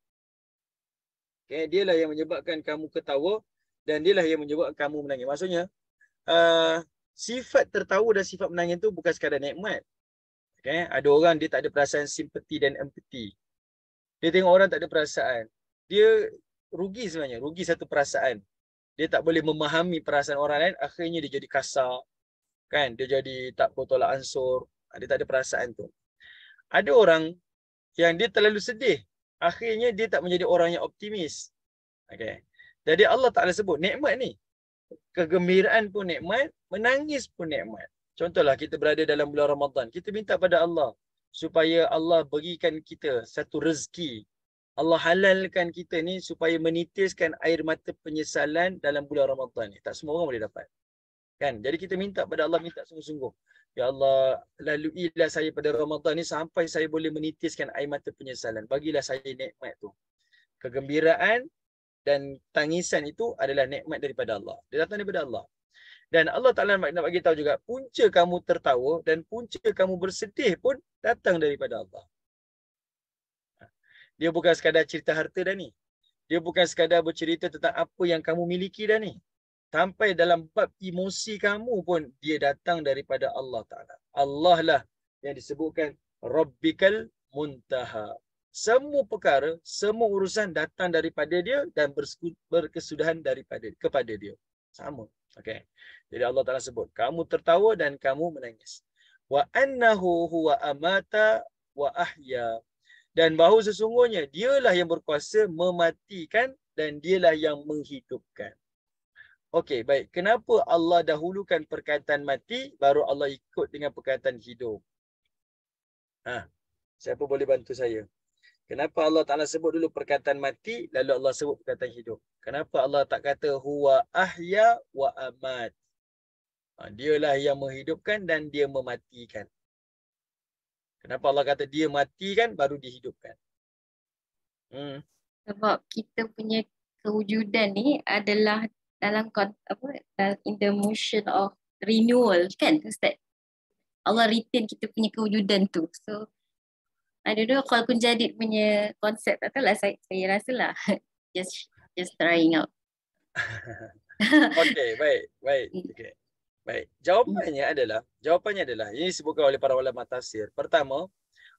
Okay, dialah yang menyebabkan kamu ketawa dan dialah yang menyebabkan kamu menangis. Maksudnya sifat tertawa dan sifat menangis itu bukan sekadar nikmat. Okay, ada orang dia tak ada perasaan simpati dan empati. Dia tengok orang tak ada perasaan, dia rugi sebenarnya, rugi satu perasaan. Dia tak boleh memahami perasaan orang lain, akhirnya dia jadi kasar. Kan, dia jadi tak bertolak ansur, dia tak ada perasaan tu. Ada orang yang dia terlalu sedih, akhirnya dia tak menjadi orang yang optimis. Okay. Jadi Allah Ta'ala sebut nikmat ni, kegembiraan pun nikmat, menangis pun nikmat. Contohlah kita berada dalam bulan Ramadan, kita minta pada Allah supaya Allah berikan kita satu rezeki. Allah halalkan kita ni supaya menitiskan air mata penyesalan dalam bulan Ramadan ni. Tak semua orang boleh dapat. Kan? Jadi kita minta pada Allah, minta sungguh-sungguh. Ya Allah, laluilah saya pada Ramadan ni sampai saya boleh menitiskan air mata penyesalan. Bagilah saya nikmat tu. Kegembiraan dan tangisan itu adalah nikmat daripada Allah. Dia datang daripada Allah. Dan Allah Ta'ala nak bagi tahu juga, punca kamu tertawa dan punca kamu bersedih pun datang daripada Allah. Dia bukan sekadar cerita harta dah ni. Dia bukan sekadar bercerita tentang apa yang kamu miliki dah ni. Sampai dalam bab emosi kamu pun dia datang daripada Allah Ta'ala. Allah lah yang disebutkan Rabbikal Muntaha. Semua perkara, semua urusan datang daripada dia dan berkesudahan kepada dia. Sama. Okay. Jadi Allah Ta'ala sebut, kamu tertawa dan kamu menangis. Wa annahu huwa amata wa ahya. Dan bahawa sesungguhnya dialah yang berkuasa mematikan dan dialah yang menghidupkan. Okey, baik. Kenapa Allah dahulukan perkataan mati, baru Allah ikut dengan perkataan hidup? Siapa boleh bantu saya? Kenapa Allah Ta'ala sebut dulu perkataan mati, lalu Allah sebut perkataan hidup? Kenapa Allah tak kata huwa ahya wa amat? Dialah yang menghidupkan dan dia mematikan. Kenapa Allah kata dia matikan baru dihidupkan?
Sebab kita punya kewujudan ni adalah dalam in the motion of renewal kan Ustaz? Allah retain kita punya kewujudan tu. So I don't know kalau Kunjadid punya konsep, tak tahu lah, saya rasa lah just trying out.
Okey, baik. Okey. Baik. Jawapannya adalah ini disebutkan oleh para ulama tafsir. Pertama,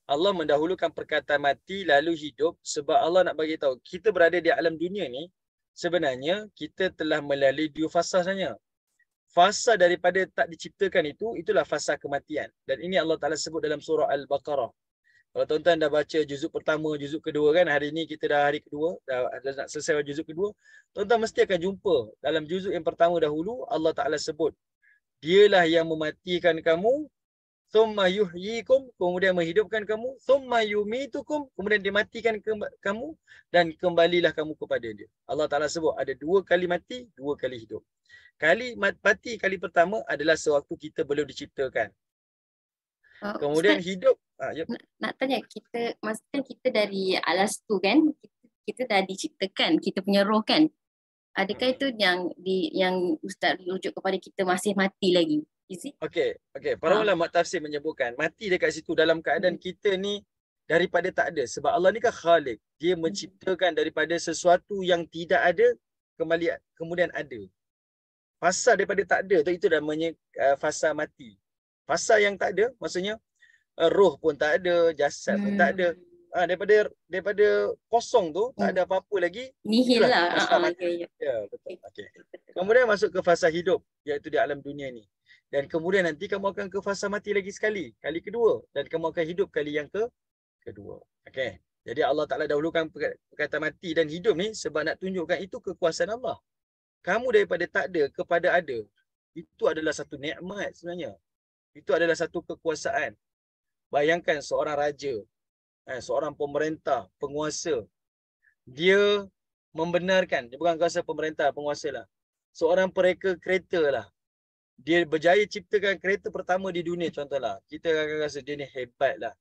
Allah mendahulukan perkataan mati lalu hidup sebab Allah nak bagi tahu kita berada di alam dunia ni sebenarnya kita telah melalui dua fasa saja. Fasa daripada tak diciptakan itulah fasa kematian. Dan ini Allah Taala sebut dalam surah Al-Baqarah. Kalau tuan-tuan dah baca juzuk pertama, juzuk kedua kan, hari ni kita dah hari kedua, dah nak selesai juzuk kedua, tuan-tuan mesti akan jumpa dalam juzuk yang pertama dahulu Allah Taala sebut dialah yang mematikan kamu, thumma yuhyikum, kemudian menghidupkan kamu, thumma yumitukum, kemudian dia matikan kamu dan kembalilah kamu kepada dia. Allah Taala sebut ada dua kali mati, dua kali hidup. Kali mati kali pertama adalah sewaktu kita belum diciptakan. Kemudian
Ustaz,
hidup.
Nak tanya, maksudnya kita dari alas tu kan, kita dah diciptakan, kita punya roh kan. Adakah itu yang Ustaz rujuk kepada kita masih mati lagi? Is it?
Okey. Para ulama tafsir menyebutkan mati dekat situ dalam keadaan kita ni daripada tak ada. Sebab Allah ni kan Khalik. Dia menciptakan daripada sesuatu yang tidak ada kemudian ada. Fasa daripada tak ada tu itu namanya fasa mati. Fasa yang tak ada maksudnya roh pun tak ada, jasad pun tak ada. Daripada kosong tu tak ada apa-apa lagi.
Nihil lah.
Fasa mati. Ya, betul. Okey. Kemudian masuk ke fasa hidup iaitu di alam dunia ni. Dan kemudian nanti kamu akan ke fasa mati lagi sekali, kali kedua, dan kamu akan hidup kali yang kedua. Okey. Jadi Allah Taala dahulukan perkataan mati dan hidup ni sebab nak tunjukkan itu kekuasaan Allah. Kamu daripada tak ada kepada ada. Itu adalah satu nikmat sebenarnya. Itu adalah satu kekuasaan. Bayangkan seorang raja, seorang pemerintah, penguasa. Dia membenarkan, dia bukan kuasa pemerintah, penguasa lah. Seorang pereka kereta lah. Dia berjaya ciptakan kereta pertama di dunia contohlah. Kita akan rasa dia ni hebat lah.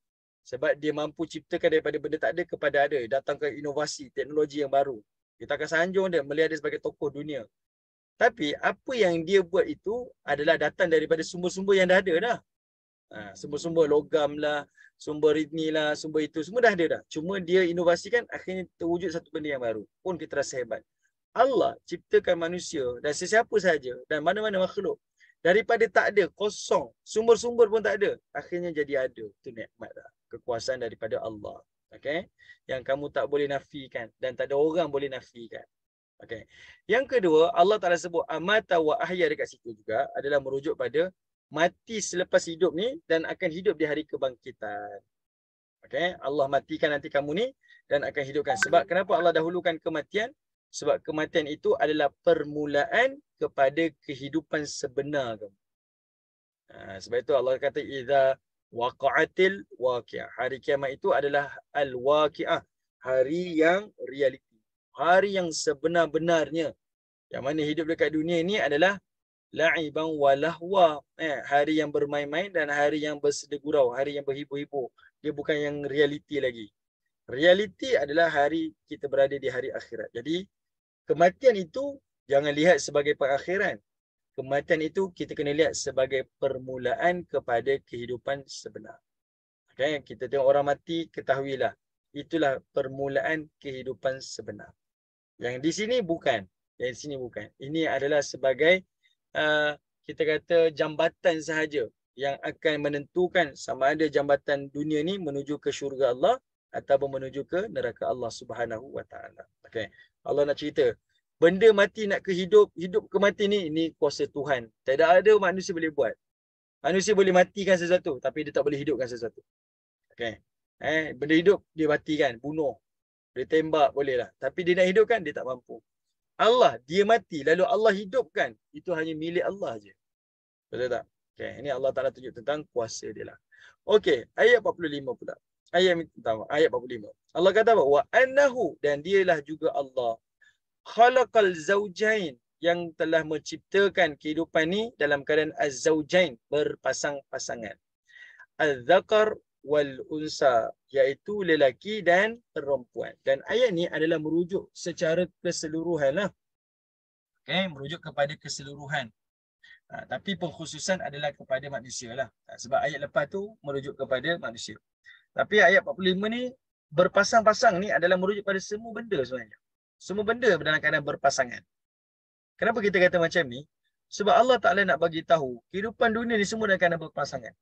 Sebab dia mampu ciptakan daripada benda tak ada kepada ada. Datangkan inovasi, teknologi yang baru. Kita akan sanjung dia, melihat dia sebagai tokoh dunia. Tapi apa yang dia buat itu adalah datang daripada sumber-sumber yang dah ada dah. Sumber-sumber logam lah, sumber ini lah, sumber itu, semua dah ada dah. Cuma dia inovasikan, akhirnya terwujud satu benda yang baru. Pun kita rasa hebat. Allah ciptakan manusia dan sesiapa sahaja dan mana-mana makhluk daripada tak ada, kosong, sumber-sumber pun tak ada, akhirnya jadi ada. Itu nikmat dah. Kekuasaan daripada Allah. Okay? Yang kamu tak boleh nafikan dan tak ada orang boleh nafikan. Okay. Yang kedua, Allah Ta'ala sebut amata wa ahya dekat situ juga adalah merujuk pada mati selepas hidup ni dan akan hidup di hari kebangkitan. Okay. Allah matikan nanti kamu ni dan akan hidupkan. Sebab kenapa Allah dahulukan kematian? Sebab kematian itu adalah permulaan kepada kehidupan sebenar kamu. Sebab itu Allah kata idza waqa'atil waqi'ah. Hari kiamat itu adalah al-waqi'ah, hari yang realiti. Hari yang sebenar-benarnya. Yang mana hidup dekat dunia ini adalah la'iban wa lahwa. Hari yang bermain-main dan hari yang bersedegurau. Hari yang berhibur-hibur. Dia bukan yang realiti lagi. Realiti adalah hari kita berada di hari akhirat. Jadi, kematian itu jangan lihat sebagai perakhiran. Kematian itu kita kena lihat sebagai permulaan kepada kehidupan sebenar. Okay? Kita tengok orang mati, ketahuilah. Itulah permulaan kehidupan sebenar. Yang di sini bukan. Yang di sini bukan. Ini adalah sebagai kita kata jambatan sahaja yang akan menentukan sama ada jambatan dunia ni menuju ke syurga Allah ataupun menuju ke neraka Allah Subhanahu wa taala. Okey. Allah nak cerita, benda mati nak ke hidup, hidup ke mati ni ini kuasa Tuhan. Tidak ada manusia boleh buat. Manusia boleh matikan sesuatu tapi dia tak boleh hidupkan sesuatu. Okey. Benda hidup dia matikan, bunuh. Dia tembak boleh lah. Tapi dia nak hidupkan, dia tak mampu. Allah, dia mati. Lalu Allah hidupkan. Itu hanya milik Allah je. Betul tak? Okay. Ini Allah Ta'ala tunjuk tentang kuasa dia lah. Okey. Ayat 45 pula. Ayat 45. Allah kata apa? Wa annahu. Dan dialah juga Allah. Khalaqal zawjain. yang telah menciptakan kehidupan ni dalam keadaan az-zaujain, berpasang-pasangan. Az-zakar wal unsa, iaitu lelaki dan perempuan. Dan ayat ni adalah merujuk secara keseluruhan lah. Okay, merujuk kepada keseluruhan. Tapi pengkhususan adalah kepada manusia lah. Sebab ayat lepas tu merujuk kepada manusia. Tapi ayat 45 ni, berpasang-pasang ni adalah merujuk pada semua benda sebenarnya. Semua benda dalam keadaan berpasangan. Kenapa kita kata macam ni? Sebab Allah Ta'ala nak bagi tahu kehidupan dunia ni semua dalam keadaan berpasangan.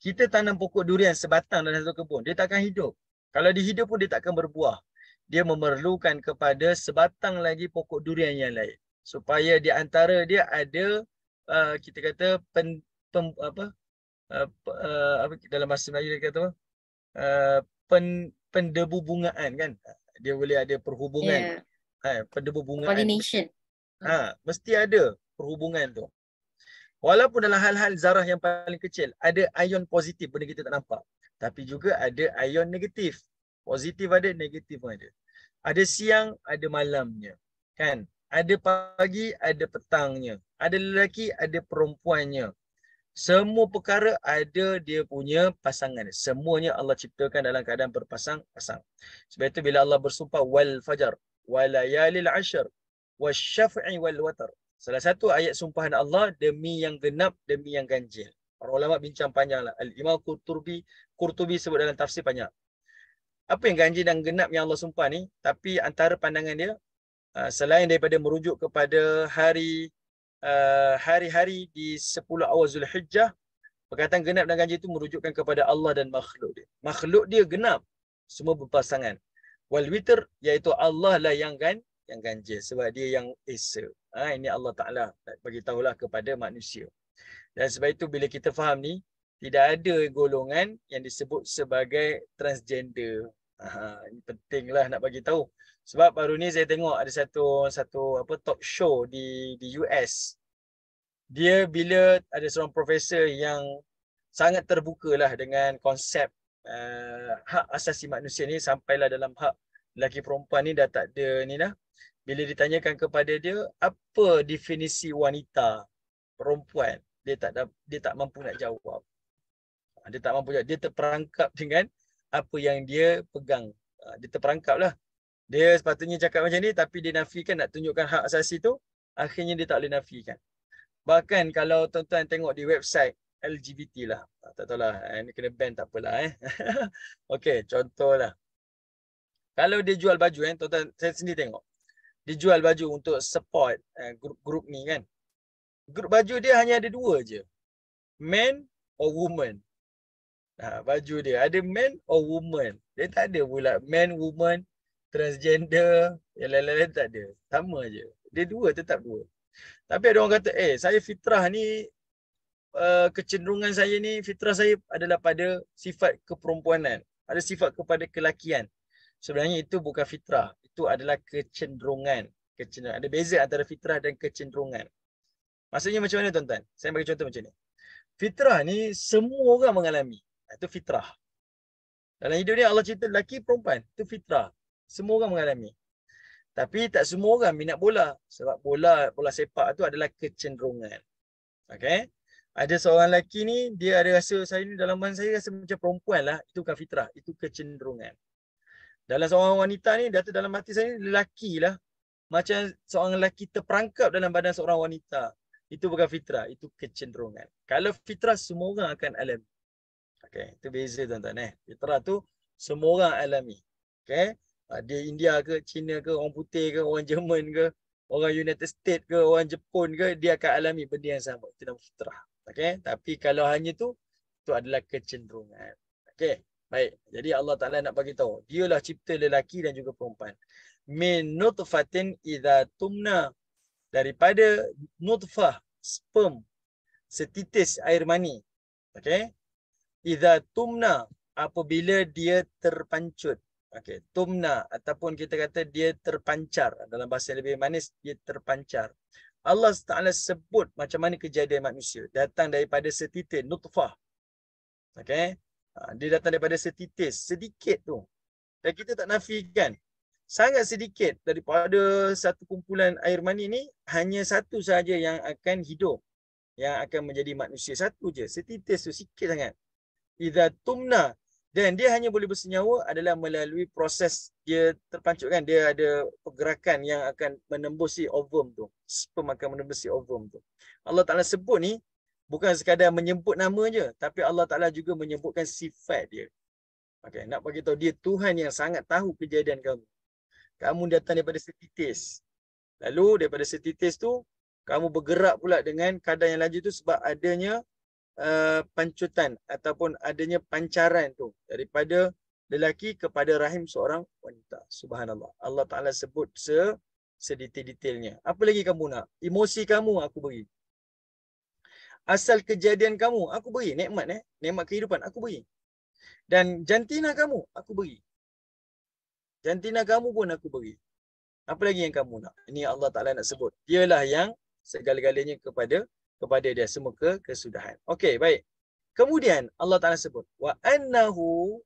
Kita tanam pokok durian sebatang dalam satu kebun, dia takkan hidup. Kalau dia hidup pun dia takkan berbuah. Dia memerlukan kepada sebatang lagi pokok durian yang lain. Supaya di antara dia ada kita kata dalam bahasa Melayu dia kata pendebu bungaan kan. Dia boleh ada perhubungan. Pendebu bungaan.
Pollination.
Mesti ada perhubungan tu. Walaupun dalam hal-hal zarah yang paling kecil ada ion positif, benda kita tak nampak. Tapi juga ada ion negatif. Positif ada, negatif pun ada. Ada siang, ada malamnya. Kan? Ada pagi, ada petangnya. Ada lelaki, ada perempuannya. Semua perkara ada dia punya pasangan. Semuanya Allah ciptakan dalam keadaan berpasang-pasang. Sebab itu bila Allah bersumpah wal fajar, walayalil ashr, wasyaf'i wal watar. Salah satu ayat sumpahan Allah demi yang genap, demi yang ganjil. Para ulama bincang panjanglah. Al-Imam Qurtubi sebut dalam tafsir banyak. Apa yang ganjil dan genap yang Allah sumpah ni? Tapi antara pandangan dia, selain daripada merujuk kepada hari-hari di 10 awal Zulhijjah, perkataan genap dan ganjil itu merujukkan kepada Allah dan makhluk dia. Makhluk dia genap, semua berpasangan. Wal witr, iaitu Allah lah yang ganjil sebab dia yang esa. Ini Allah Ta'ala bagi tahulah kepada manusia. Dan sebab itu bila kita faham ni, tidak ada golongan yang disebut sebagai transgender. Ini pentinglah nak bagi tahu. Sebab baru ni saya tengok ada satu talk show di US. Dia bila ada seorang profesor yang sangat terbukalah dengan konsep hak asasi manusia ni, sampailah dalam hak lelaki perempuan ni dah tak ada ni dah. Bila ditanyakan kepada dia apa definisi wanita perempuan, dia tak mampu nak jawab. Dia tak mampu jawab. Dia terperangkap dengan apa yang dia pegang. Dia terperangkap lah. Dia sepatutnya cakap macam ni tapi dia nafikan nak tunjukkan hak asasi tu. Akhirnya dia tak boleh nafikan. Bahkan kalau tuan-tuan tengok di website LGBT lah. Tak tahulah. Ini kena ban tak apalah. Okey, contohlah. Kalau dia jual baju tuan-tuan, saya sendiri tengok. Dia jual baju untuk support grup-grup ni kan. Grup baju dia hanya ada 2 je. Man or woman. Baju dia ada man or woman. Dia tak ada pula man, woman, transgender, yang lain-lain tak ada. Sama je. Dia 2, tetap 2. Tapi ada orang kata, saya fitrah ni, kecenderungan saya ni, fitrah saya adalah pada sifat keperempuanan. Ada sifat kepada kelakian. Sebenarnya itu bukan fitrah. Itu adalah kecenderungan. Ada beza antara fitrah dan kecenderungan. Maksudnya macam mana tuan-tuan? Saya bagi contoh macam ni. Fitrah ni semua orang mengalami. Itu fitrah. Dalam hidup ni Allah cipta lelaki, perempuan. Itu fitrah. Semua orang mengalami. Tapi tak semua orang minat bola. Sebab bola sepak tu adalah kecenderungan. Okay? Ada seorang lelaki ni, dia ada rasa, saya ni dalam mana saya rasa macam perempuan lah. Itu bukan fitrah. Itu kecenderungan. Dalam seorang wanita ni, dalam hati saya ni lelaki lah. Macam seorang lelaki terperangkap dalam badan seorang wanita. Itu bukan fitrah. Itu kecenderungan. Kalau fitrah, semua orang akan alami. Okay, itu beza tuan-tuan. Fitrah tu semua orang alami. Okay. Dia India ke, China ke, orang putih ke, orang Jerman ke, orang United States ke, orang Jepun ke, dia akan alami benda yang sama. Itu nama fitrah. Okay. Tapi kalau hanya tu, itu adalah kecenderungan. Okay. Baik. Jadi Allah Ta'ala nak bagi tahu. Dialah cipta lelaki dan juga perempuan. Min nutfatin idza tumna. Daripada nutfah, sperm, setitis air mani. Okay. Idza tumna, apabila dia terpancut. Okay. Tumna ataupun kita kata dia terpancar. Dalam bahasa yang lebih manis, dia terpancar. Allah Ta'ala sebut macam mana kejadian manusia. Datang daripada setitis, nutfah. Okay. Dia datang daripada setitis, sedikit tu. Dan kita tak nafikan. sangat sedikit daripada satu kumpulan air mani ni, hanya satu saja yang akan hidup, yang akan menjadi manusia. Satu je, setitis tu, sikit sangat. Idza tumna, dan dia hanya boleh bersenyawa adalah melalui proses dia terpancut kan, dia ada pergerakan yang akan menembusi ovum tu. Sperm akan menembusi ovum tu. Allah Ta'ala sebut ni bukan sekadar menyebut nama je, tapi Allah Ta'ala juga menyebutkan sifat dia. Okay, nak bagi tahu dia Tuhan yang sangat tahu kejadian kamu. Kamu datang daripada setitis. Lalu daripada setitis tu kamu bergerak pula dengan kadar yang laju tu sebab adanya pancutan ataupun adanya pancaran tu daripada lelaki kepada rahim seorang wanita. Subhanallah. Allah Ta'ala sebut sedetail-detailnya. Apa lagi kamu nak? Emosi kamu aku beri. Asal kejadian kamu aku beri. Nikmat nikmat kehidupan aku beri. Dan jantina kamu aku beri. Jantina kamu pun aku beri. Apa lagi yang kamu nak? Ini Allah Ta'ala nak sebut. Dialah yang segala-galanya kepada dia, semua kesudahan. Okey, baik. Kemudian Allah Ta'ala sebut wa annahu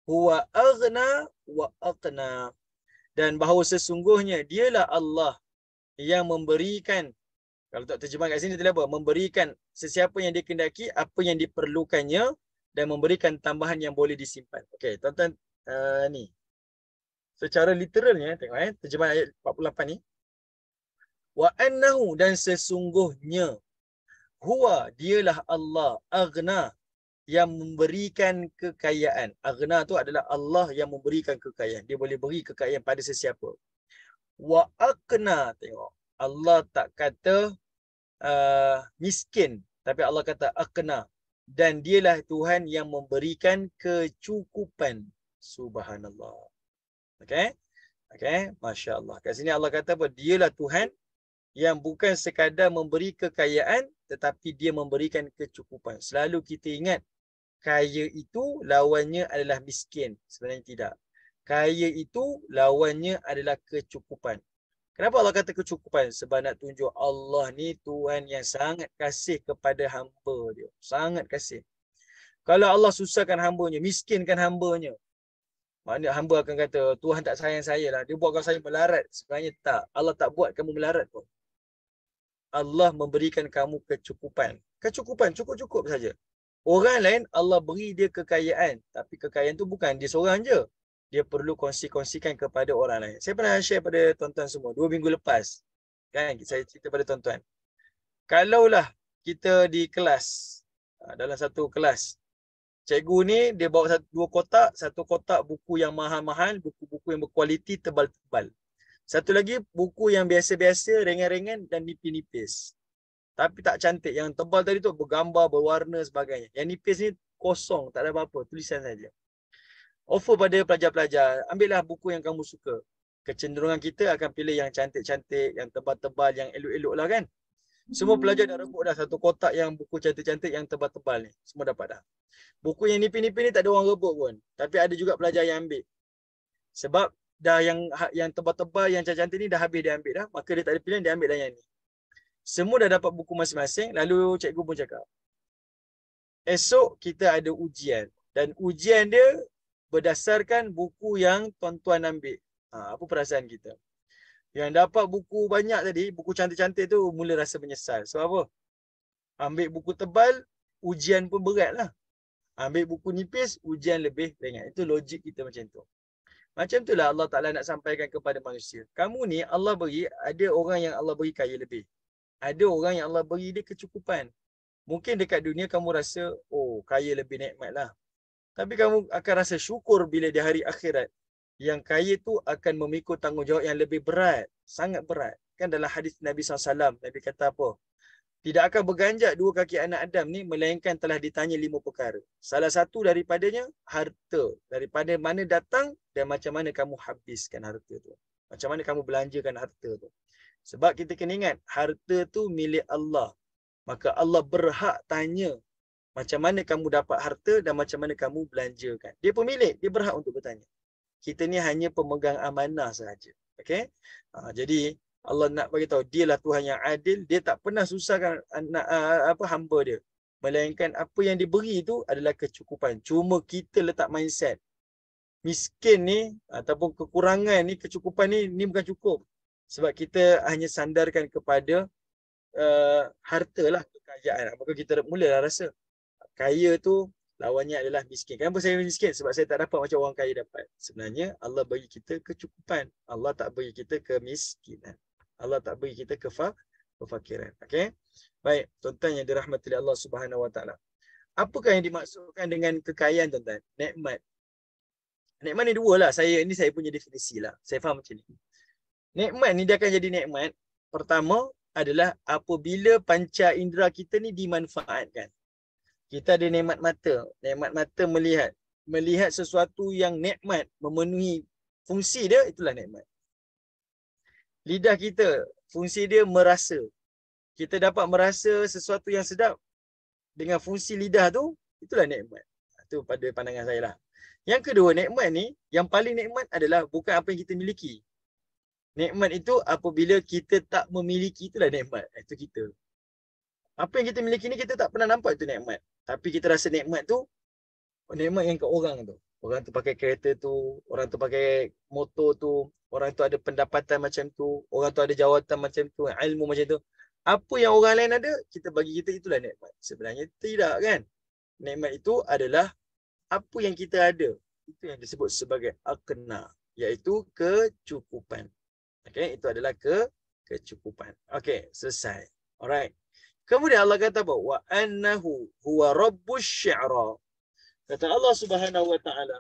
huwa aghna wa aqna, dan bahawa sesungguhnya dialah Allah yang memberikan, kalau tak terjemah kat sini dia apa? Memberikan sesiapa yang dikehendaki apa yang diperlukannya dan memberikan tambahan yang boleh disimpan. Okey, tuan-tuan, ni secara literalnya tengok terjemah ayat 48 ni. Wa annahu, dan sesungguhnya, huwa, dialah Allah, aghna, yang memberikan kekayaan. Aghna tu adalah Allah yang memberikan kekayaan. Dia boleh beri kekayaan pada sesiapa. Wa aqna, tengok. Allah tak kata miskin, tapi Allah kata aqna. Dan dialah Tuhan yang memberikan kecukupan. Subhanallah. Okey? Okey, Masya Allah. Kat sini Allah kata apa? Dialah Tuhan yang bukan sekadar memberi kekayaan, tetapi dia memberikan kecukupan. Selalu kita ingat, kaya itu lawannya adalah miskin. Sebenarnya tidak. Kaya itu lawannya adalah kecukupan. Kenapa Allah kata kecukupan? Sebab nak tunjuk Allah ni Tuhan yang sangat kasih kepada hamba dia. Sangat kasih. Kalau Allah susahkan hambanya, miskinkan hambanya, maknanya hamba akan kata, Tuhan tak sayang saya lah. Dia buatkan saya melarat. Sebenarnya tak. Allah tak buat kamu melarat pun. Allah memberikan kamu kecukupan. Kecukupan, cukup-cukup saja. Orang lain Allah beri dia kekayaan, tapi kekayaan tu bukan dia seorang je. Dia perlu kongsi-kongsikan kepada orang lain. Saya pernah share pada tuan-tuan semua 2 minggu lepas. Kan saya cerita pada tuan-tuan. Kalaulah kita di kelas, dalam satu kelas, cikgu ni dia bawa dua kotak, satu kotak buku yang mahal-mahal, buku-buku yang berkualiti, tebal-tebal. Satu lagi buku yang biasa-biasa, ringan-ringan dan nipis-nipis. Tapi tak cantik. Yang tebal tadi tu bergambar, berwarna sebagainya. Yang nipis ni kosong, tak ada apa-apa, tulisan saja. Offer pada pelajar-pelajar, ambillah buku yang kamu suka. Kecenderungan kita akan pilih yang cantik-cantik, yang tebal-tebal, yang elok-elok lah kan. Semua pelajar dah rebut dah satu kotak yang buku cantik-cantik yang tebal-tebal ni. Semua dapat dah. Buku yang nipis-nipis ni tak ada orang rebut pun. Tapi ada juga pelajar yang ambil. Sebab dah yang tebal-tebal, yang cantik-cantik ni dah habis dia ambil dah. Maka dia tak ada pilihan, dia ambil dah yang ni. Semua dah dapat buku masing-masing. Lalu cikgu pun cakap, esok kita ada ujian. Dan ujian dia berdasarkan buku yang tuan-tuan ambil. Apa perasaan kita? Yang dapat buku banyak tadi, buku cantik-cantik tu mula rasa menyesal. Sebab apa? Ambil buku tebal, ujian pun berat lah. Ambil buku nipis, ujian lebih ringan. Itu logik kita macam tu. Macam itulah Allah Ta'ala nak sampaikan kepada manusia. Kamu ni Allah beri, ada orang yang Allah beri kaya lebih. Ada orang yang Allah beri dia kecukupan. Mungkin dekat dunia kamu rasa, oh kaya lebih nikmat lah. Tapi kamu akan rasa syukur bila di hari akhirat. Yang kaya tu akan memikul tanggungjawab yang lebih berat. Sangat berat. Kan dalam hadis Nabi SAW, Nabi kata apa? Tidak akan berganjak dua kaki anak Adam ni melainkan telah ditanya 5 perkara. Salah satu daripadanya harta. Daripada mana datang dan macam mana kamu habiskan harta tu. Macam mana kamu belanjakan harta tu. Sebab kita kena ingat, harta tu milik Allah. Maka Allah berhak tanya macam mana kamu dapat harta dan macam mana kamu belanjakan. Dia pemilik, dia berhak untuk bertanya. Kita ni hanya pemegang amanah sahaja. Okey? Jadi Allah nak bagi tahu dialah Tuhan yang adil, dia tak pernah susahkan hamba dia. Melainkan apa yang diberi itu adalah kecukupan. Cuma kita letak mindset. miskin ni ataupun kekurangan ni, kecukupan ni bukan cukup. Sebab kita hanya sandarkan kepada harta lah, kekayaan. Maka kita mulalah rasa kaya tu lawannya adalah miskin. Kenapa saya miskin? Sebab saya tak dapat macam orang kaya dapat. Sebenarnya Allah bagi kita kecukupan. Allah tak bagi kita kemiskinan. Allah tak bagi kita kefakiran. Okey. Baik, tuan-tuan yang dirahmati Allah Subhanahu Wa Taala. Apakah yang dimaksudkan dengan kekayaan, tuan-tuan? Nikmat. Nikmat ni dua lah. Saya punya definisi lah. Saya faham macam ni. Nikmat ni dia akan jadi nikmat. Pertama adalah apabila panca indera kita ni dimanfaatkan. Kita ada nikmat mata. Nikmat mata melihat. Melihat sesuatu yang nikmat, memenuhi fungsi dia, itulah nikmat. Lidah kita, fungsi dia merasa. Kita dapat merasa sesuatu yang sedap dengan fungsi lidah tu, itulah nikmat. Itu pada pandangan saya lah. Yang kedua, nikmat ni, yang paling nikmat adalah bukan apa yang kita miliki. Nikmat itu apabila kita tak memiliki, itulah nikmat. Itu kita. Apa yang kita miliki ni kita tak pernah nampak itu nikmat. Tapi kita rasa nikmat tu, nikmat yang ke orang tu. Orang tu pakai kereta tu, orang tu pakai motor tu, orang tu ada pendapatan macam tu, orang tu ada jawatan macam tu, ilmu macam tu. Apa yang orang lain ada, kita bagi kita, itulah nikmat. Sebenarnya tidak kan? Nikmat itu adalah apa yang kita ada. Itu yang disebut sebagai aqna, iaitu kecukupan. Okey, itu adalah kecukupan. Okey, selesai. Alright. Kemudian Allah kata apa? Wa annahu huwa rabbus syi'ra. Kata Allah Subhanahu Wa Taala.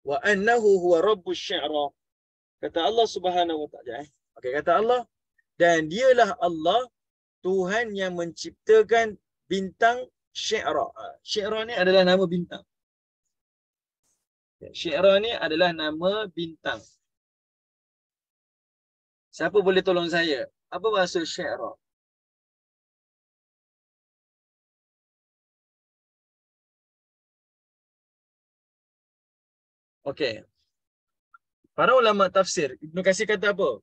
Wa annahu huwa rabbus syi'ra. Kata Allah Subhanahu Wa Taala. Okey, kata Allah, dan dialah Allah Tuhan yang menciptakan bintang syi'ra. Syi'ra ni adalah nama bintang. Syi'ra ni adalah nama bintang. Siapa boleh tolong saya? Apa maksud syi'ra? Okey. Para ulama tafsir, Ibnu Katsir kata apa?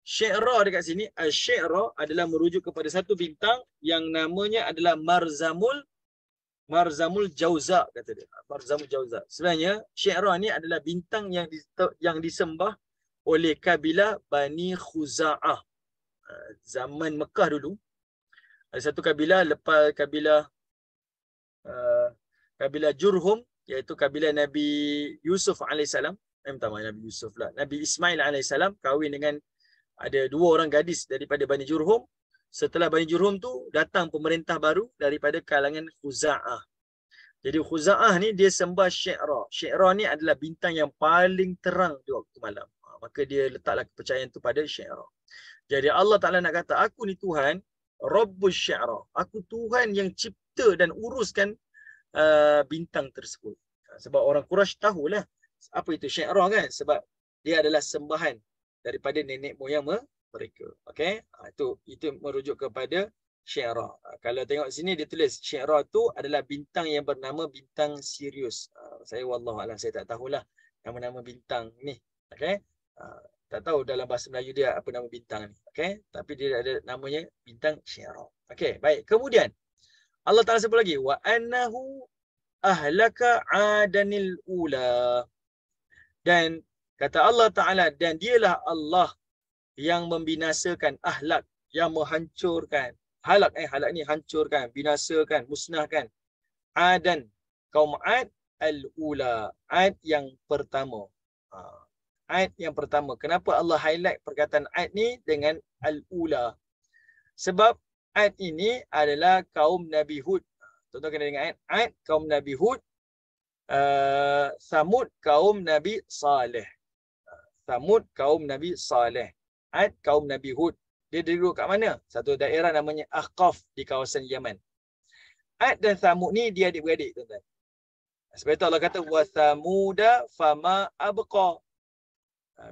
Syi'ra dekat sini, asy-syi'ra adalah merujuk kepada satu bintang yang namanya adalah Marzamul Jauza, kata dia. Marzamul Jauza. Sebenarnya syi'ra ni adalah bintang yang disembah oleh kabilah Bani Khuza'ah. Zaman Mekah dulu, ada satu kabilah lepas kabilah Jurhum, iaitu kabilah Nabi Yusuf alaihissalam. Nabi Yusuf lah. Nabi Ismail alaihissalam kahwin dengan, ada dua orang gadis daripada Bani Jurhum. Setelah Bani Jurhum tu datang pemerintah baru daripada kalangan Khuza'ah. Jadi Khuza'ah ni dia sembah syi'ra. Syi'ra ni adalah bintang yang paling terang di waktu malam. Maka dia letaklah kepercayaan tu pada syi'ra. Jadi Allah Ta'ala nak kata, aku ni Tuhan, Rabbus syi'ra. Aku Tuhan yang cipta dan uruskan bintang tersebut. Sebab orang Quraisy tahulah apa itu syi'ra kan? Sebab dia adalah sembahan daripada nenek moyang mereka. Okey? Itu merujuk kepada syi'ra. Kalau tengok sini dia tulis syi'ra tu adalah bintang yang bernama bintang Sirius. Saya wallahualam, saya tak tahulah nama-nama bintang ni. Okey? Tak tahu dalam bahasa Melayu dia apa nama bintang ni. Okey? Tapi dia ada namanya bintang syi'ra. Okey, baik. Kemudian Allah Ta'ala sebut lagi, wa annahu ahlaka adanil ula. Dan kata Allah Ta'ala, dan dialah Allah yang membinasakan ahlak, yang menghancurkan. Halak ni hancurkan, binasakan, musnahkan. Adan, kaum Ad al-ula. Ad yang pertama. Ad yang pertama. Kenapa Allah highlight perkataan Ad ni dengan al-ula? Sebab Ad ini adalah kaum Nabi Hud. Tuan-tuan kena dengar Ad kaum Nabi Hud. Samud kaum Nabi Saleh. Samud kaum Nabi Saleh. Ad kaum Nabi Hud. Dia duduk kat mana? Satu daerah namanya Ahqaf di kawasan Yaman. Ad dan Samud ni dia adik-beradik, tuan-tuan. Sebab itu Allah kata wa samuda fama abqa.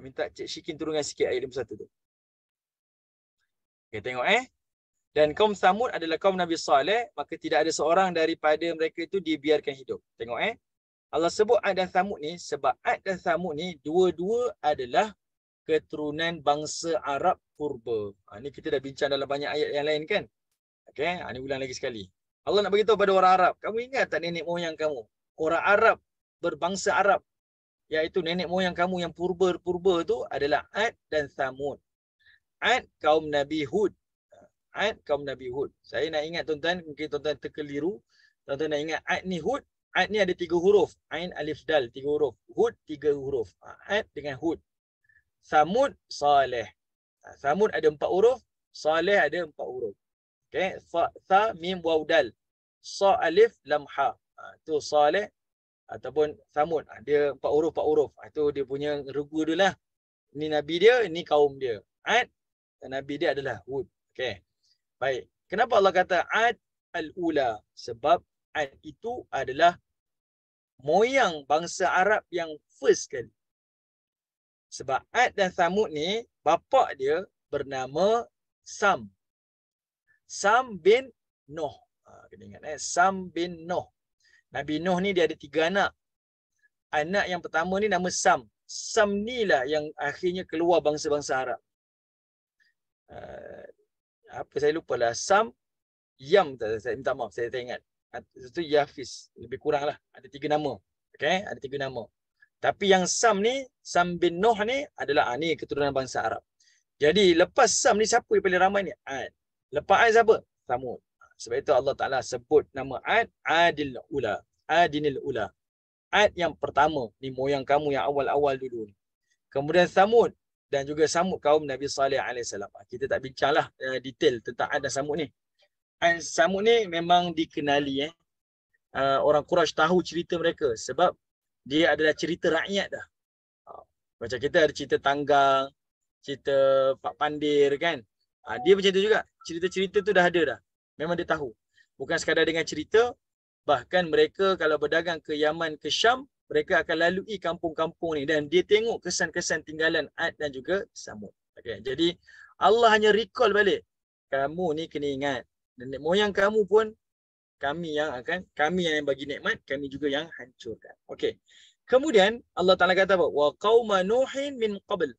Minta Cik Syikin turunkan sikit ayat 51 tu. Okay, tengok Dan kaum Samud adalah kaum Nabi Saleh, maka tidak ada seorang daripada mereka itu dibiarkan hidup. Tengok Allah sebut Ad dan Samud ni sebab Ad dan Samud ni dua-dua adalah keturunan bangsa Arab purba. Ni kita dah bincang dalam banyak ayat yang lain kan. Okey, ni ulang lagi sekali. Allah nak beritahu pada orang Arab, kamu ingat tak nenek moyang kamu? Orang Arab
berbangsa Arab, iaitu nenek moyang kamu yang purba-purba tu adalah Ad dan Thamud. Ad kaum Nabi Hud. Ad kaum Nabi Hud. Saya nak ingat tuan-tuan, mungkin tuan-tuan terkeliru. Tuan-tuan nak ingat Ad ni Hud. Ad ni ada 3 huruf. Ain, Alif, Dal, 3 huruf. Hud 3 huruf. Ad dengan Hud. Thamud, Saleh. Thamud ada 4 huruf. Saleh ada 4 huruf. Okay. Tha, Mim, Waw, Dal. Sa, Alif, Lam, Ha. Itu Saleh ataupun Thamud. Dia 4 huruf, 4 huruf. Itu dia punya regu dia lah. Ini Nabi dia, ini kaum dia. Ad, Nabi dia adalah Hud. Okay. Baik. Kenapa Allah kata Ad al-Ula? Sebab Ad itu adalah moyang bangsa Arab yang first kali. Sebab Ad dan Thamud ni, bapa dia bernama Sam. Sam bin Nuh. Kena ingat Sam bin Nuh. Nabi Nuh ni dia ada 3 anak. Anak yang pertama ni nama Sam. Sam ni lah yang akhirnya keluar bangsa-bangsa Arab. Apa saya lupa lah. Sam, Yam, saya minta maaf, saya tak ingat. Itu Yafis, lebih kurang lah. Ada 3 nama. Okay, ada 3 nama. Tapi yang Sam ni, Sam bin Nuh ni adalah ni keturunan bangsa Arab. Jadi lepas Sam ni siapa yang paling ramai ni? Ad. Lepas Ad siapa? Thamud. Sebab itu Allah Ta'ala sebut nama Ad, Adil Ula. Adinil Ula. Ad yang pertama, ni moyang kamu yang awal-awal dulu ni. Kemudian Thamud dan juga Samud kaum Nabi Saleh AS. Kita tak bincanglah detail tentang Ad dan Samud ni. Ad Samud ni memang dikenali orang Quraisy tahu cerita mereka sebab dia adalah cerita rakyat dah. Macam kita ada cerita Tanggang, cerita Pak Pandir kan. Dia macam tu juga. Cerita-cerita tu dah ada dah. Memang dia tahu. Bukan sekadar dengan cerita, bahkan mereka kalau berdagang ke Yaman, ke Syam, mereka akan lalui kampung-kampung ni dan dia tengok kesan-kesan tinggalan Ad dan juga Samud. Okay. Jadi Allah hanya recall balik. Kamu ni kena ingat. Nenek moyang kamu pun kami yang bagi nikmat, kami juga yang hancurkan. Okey. Kemudian Allah Taala kata apa? Wa qauma Nuhin min qabl.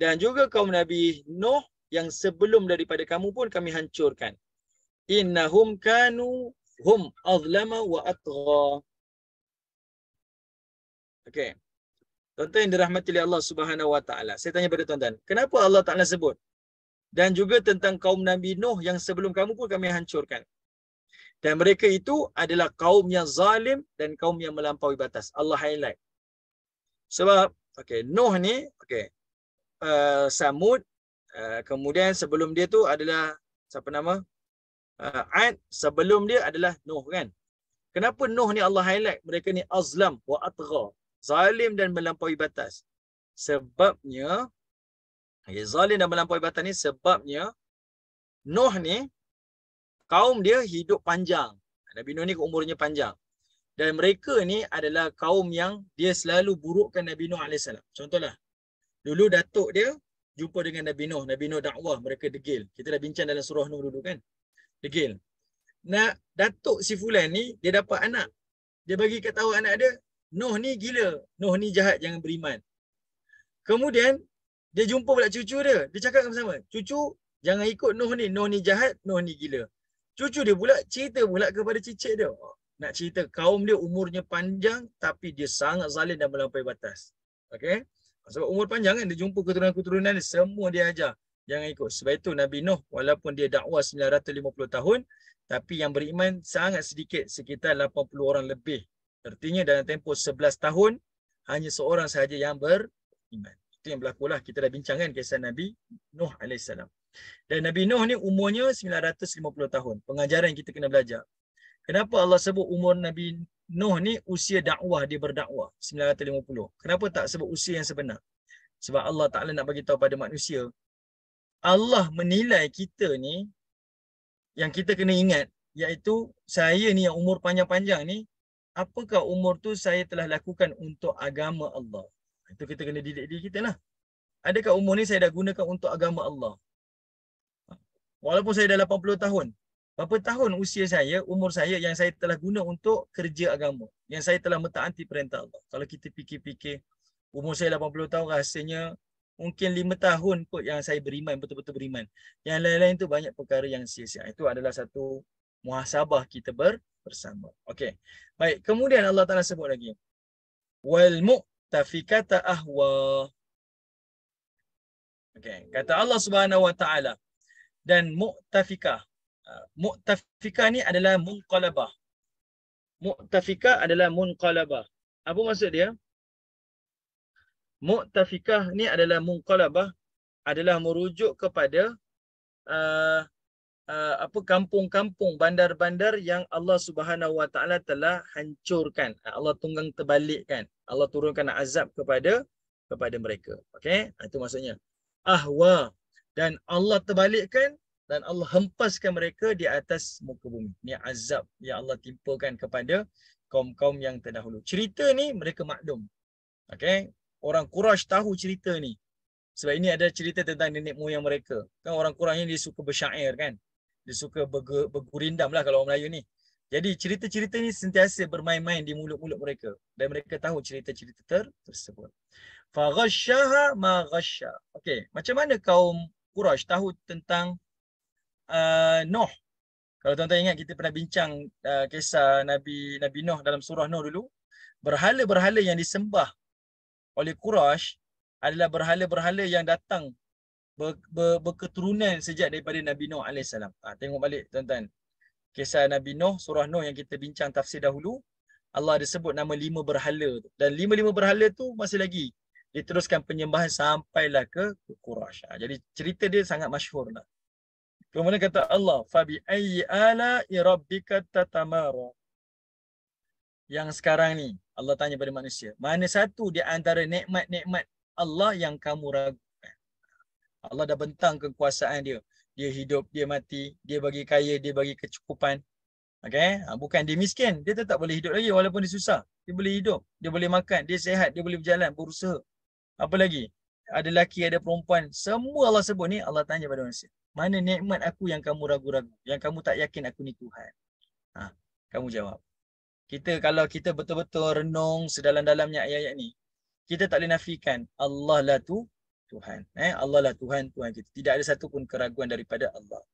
Dan juga kaum Nabi Nuh yang sebelum daripada kamu pun kami hancurkan. Innahum kanu hum azlama wa atgha. Okey. Tuan-tuan yang dirahmati oleh Allah Subhanahu wa taala. Saya tanya pada tuan-tuan, kenapa Allah Taala sebut? Dan juga tentang kaum Nabi Nuh yang sebelum kamu pun kami hancurkan. Dan mereka itu adalah kaum yang zalim dan kaum yang melampaui batas. Allah highlight. Sebab Nuh ni Samud, kemudian sebelum dia tu adalah siapa nama? Ad, sebelum dia adalah Nuh kan. Kenapa Nuh ni Allah highlight mereka ni azlam wa atgha, zalim dan melampaui batas? Sebabnya zalim dan melampaui batas ni sebabnya Nuh ni kaum dia hidup panjang. Nabi Nuh ni umurnya panjang. Dan mereka ni adalah kaum yang dia selalu burukkan Nabi Nuh AS. Contohlah, dulu datuk dia jumpa dengan Nabi Nuh. Nabi Nuh dakwah, mereka degil. Kita dah bincang dalam surah Nuh dulu kan. Degil. Nak datuk si Fulan ni, dia dapat anak. Dia bagi kat tahu anak dia, Nuh ni gila. Nuh ni jahat, jangan beriman. Kemudian, dia jumpa pula cucu dia. Dia cakap sama-sama, cucu jangan ikut Nuh ni jahat, Nuh ni gila. Cucu dia pula cerita pula kepada cicit dia. Nak cerita kaum dia umurnya panjang tapi dia sangat zalim dan melampaui batas. Okey? Sebab umur panjang kan, dia jumpa keturunan-keturunan dia, semua dia ajar. Jangan ikut. Sebab itu Nabi Nuh walaupun dia dakwah 950 tahun, tapi yang beriman sangat sedikit, sekitar 80 orang lebih. Artinya dalam tempoh 11 tahun, hanya seorang sahaja yang beriman. Itu yang berlakulah. Kita dah bincang kan kisah Nabi Nuh AS. Dan Nabi Nuh ni umurnya 950 tahun. Pengajaran yang kita kena belajar. Kenapa Allah sebut umur Nabi Nuh ni usia dakwah, dia berdakwah 950. Kenapa tak sebut usia yang sebenar? Sebab Allah Ta'ala nak bagi tahu pada manusia, Allah menilai kita ni, yang kita kena ingat, iaitu saya ni yang umur panjang-panjang ni, apakah umur tu saya telah lakukan untuk agama Allah? Itu kita kena didik diri kita lah. Adakah umur ni saya dah gunakan untuk agama Allah? Walaupun saya dah 80 tahun, berapa tahun usia saya, umur saya yang saya telah guna untuk kerja agama, yang saya telah mentaati perintah Allah? Kalau kita fikir-fikir, umur saya 80 tahun, rasanya mungkin 5 tahun kot yang saya beriman, betul-betul beriman. Yang lain-lain tu banyak perkara yang sia-sia. Itu adalah satu muhasabah kita bersama. Okey. Baik, kemudian Allah Taala sebut lagi. wal mu'tafikata ahwa. Okey, kata Allah Subhanahu wa taala, dan mu'tafikah. Mu'tafikah ni adalah munqalabah. Mu'tafikah adalah munqalabah. Apa maksud dia? Mu'tafikah ni adalah munqalabah, adalah merujuk kepada uh, apa kampung-kampung, bandar-bandar yang Allah Subhanahu wa taala telah hancurkan. Allah tunggang terbalikkan. Allah turunkan azab kepada mereka. Okey? Itu maksudnya. Ahwa, dan Allah terbalikkan dan Allah hempaskan mereka di atas muka bumi. Ini azab yang Allah timpakan kepada kaum-kaum yang terdahulu. Cerita ni mereka maklum. Okey? Orang Quraisy tahu cerita ni. Sebab ini ada cerita tentang nenek moyang mereka. Kan orang Quraisy ni dia suka bersyair kan. Dia suka bergurindam lah kalau orang Melayu ni. Jadi cerita-cerita ni sentiasa bermain-main di mulut-mulut mereka. Dan mereka tahu cerita-cerita tersebut. Faghasyaha ma ghasya. Okey, macam mana kaum Quraisy tahu tentang Nuh? Kalau tuan-tuan ingat kita pernah bincang kisah Nabi Nuh dalam surah Nuh dulu. Berhala-berhala yang disembah oleh Quraisy adalah berhala-berhala yang datang berketurunan sejak daripada Nabi Nuh AS. Tengok balik tuan-tuan. Kisah Nabi Nuh, surah Nuh yang kita bincang tafsir dahulu. Allah ada sebut nama 5 berhala tu. Dan 5 berhala tu masih lagi diteruskan penyembahan sampailah ke Quraisy. Jadi cerita dia sangat masyhur lah. Kemudian kata Allah, fabi ayyi ala'i rabbika tatamara. Yang sekarang ni Allah tanya pada manusia, mana satu di antara nikmat-nikmat Allah yang kamu ragukan? Allah dah bentang kekuasaan dia. Dia hidup, dia mati, dia bagi kaya, dia bagi kecukupan. Okey, bukan dia miskin, dia tetap boleh hidup lagi walaupun dia susah. Dia boleh hidup, dia boleh makan, dia sihat, dia boleh berjalan, berusaha. Apa lagi? Ada lelaki, ada perempuan. Semua Allah sebut ni, Allah tanya pada manusia. Mana nikmat aku yang kamu ragu-ragu? Yang kamu tak yakin aku ni Tuhan? Kamu jawab. Kalau kita betul-betul renung sedalam-dalamnya ayat-ayat ni, kita tak boleh nafikan Allah lah Tuhan. Allah lah Tuhan kita. Tidak ada satu pun keraguan daripada Allah.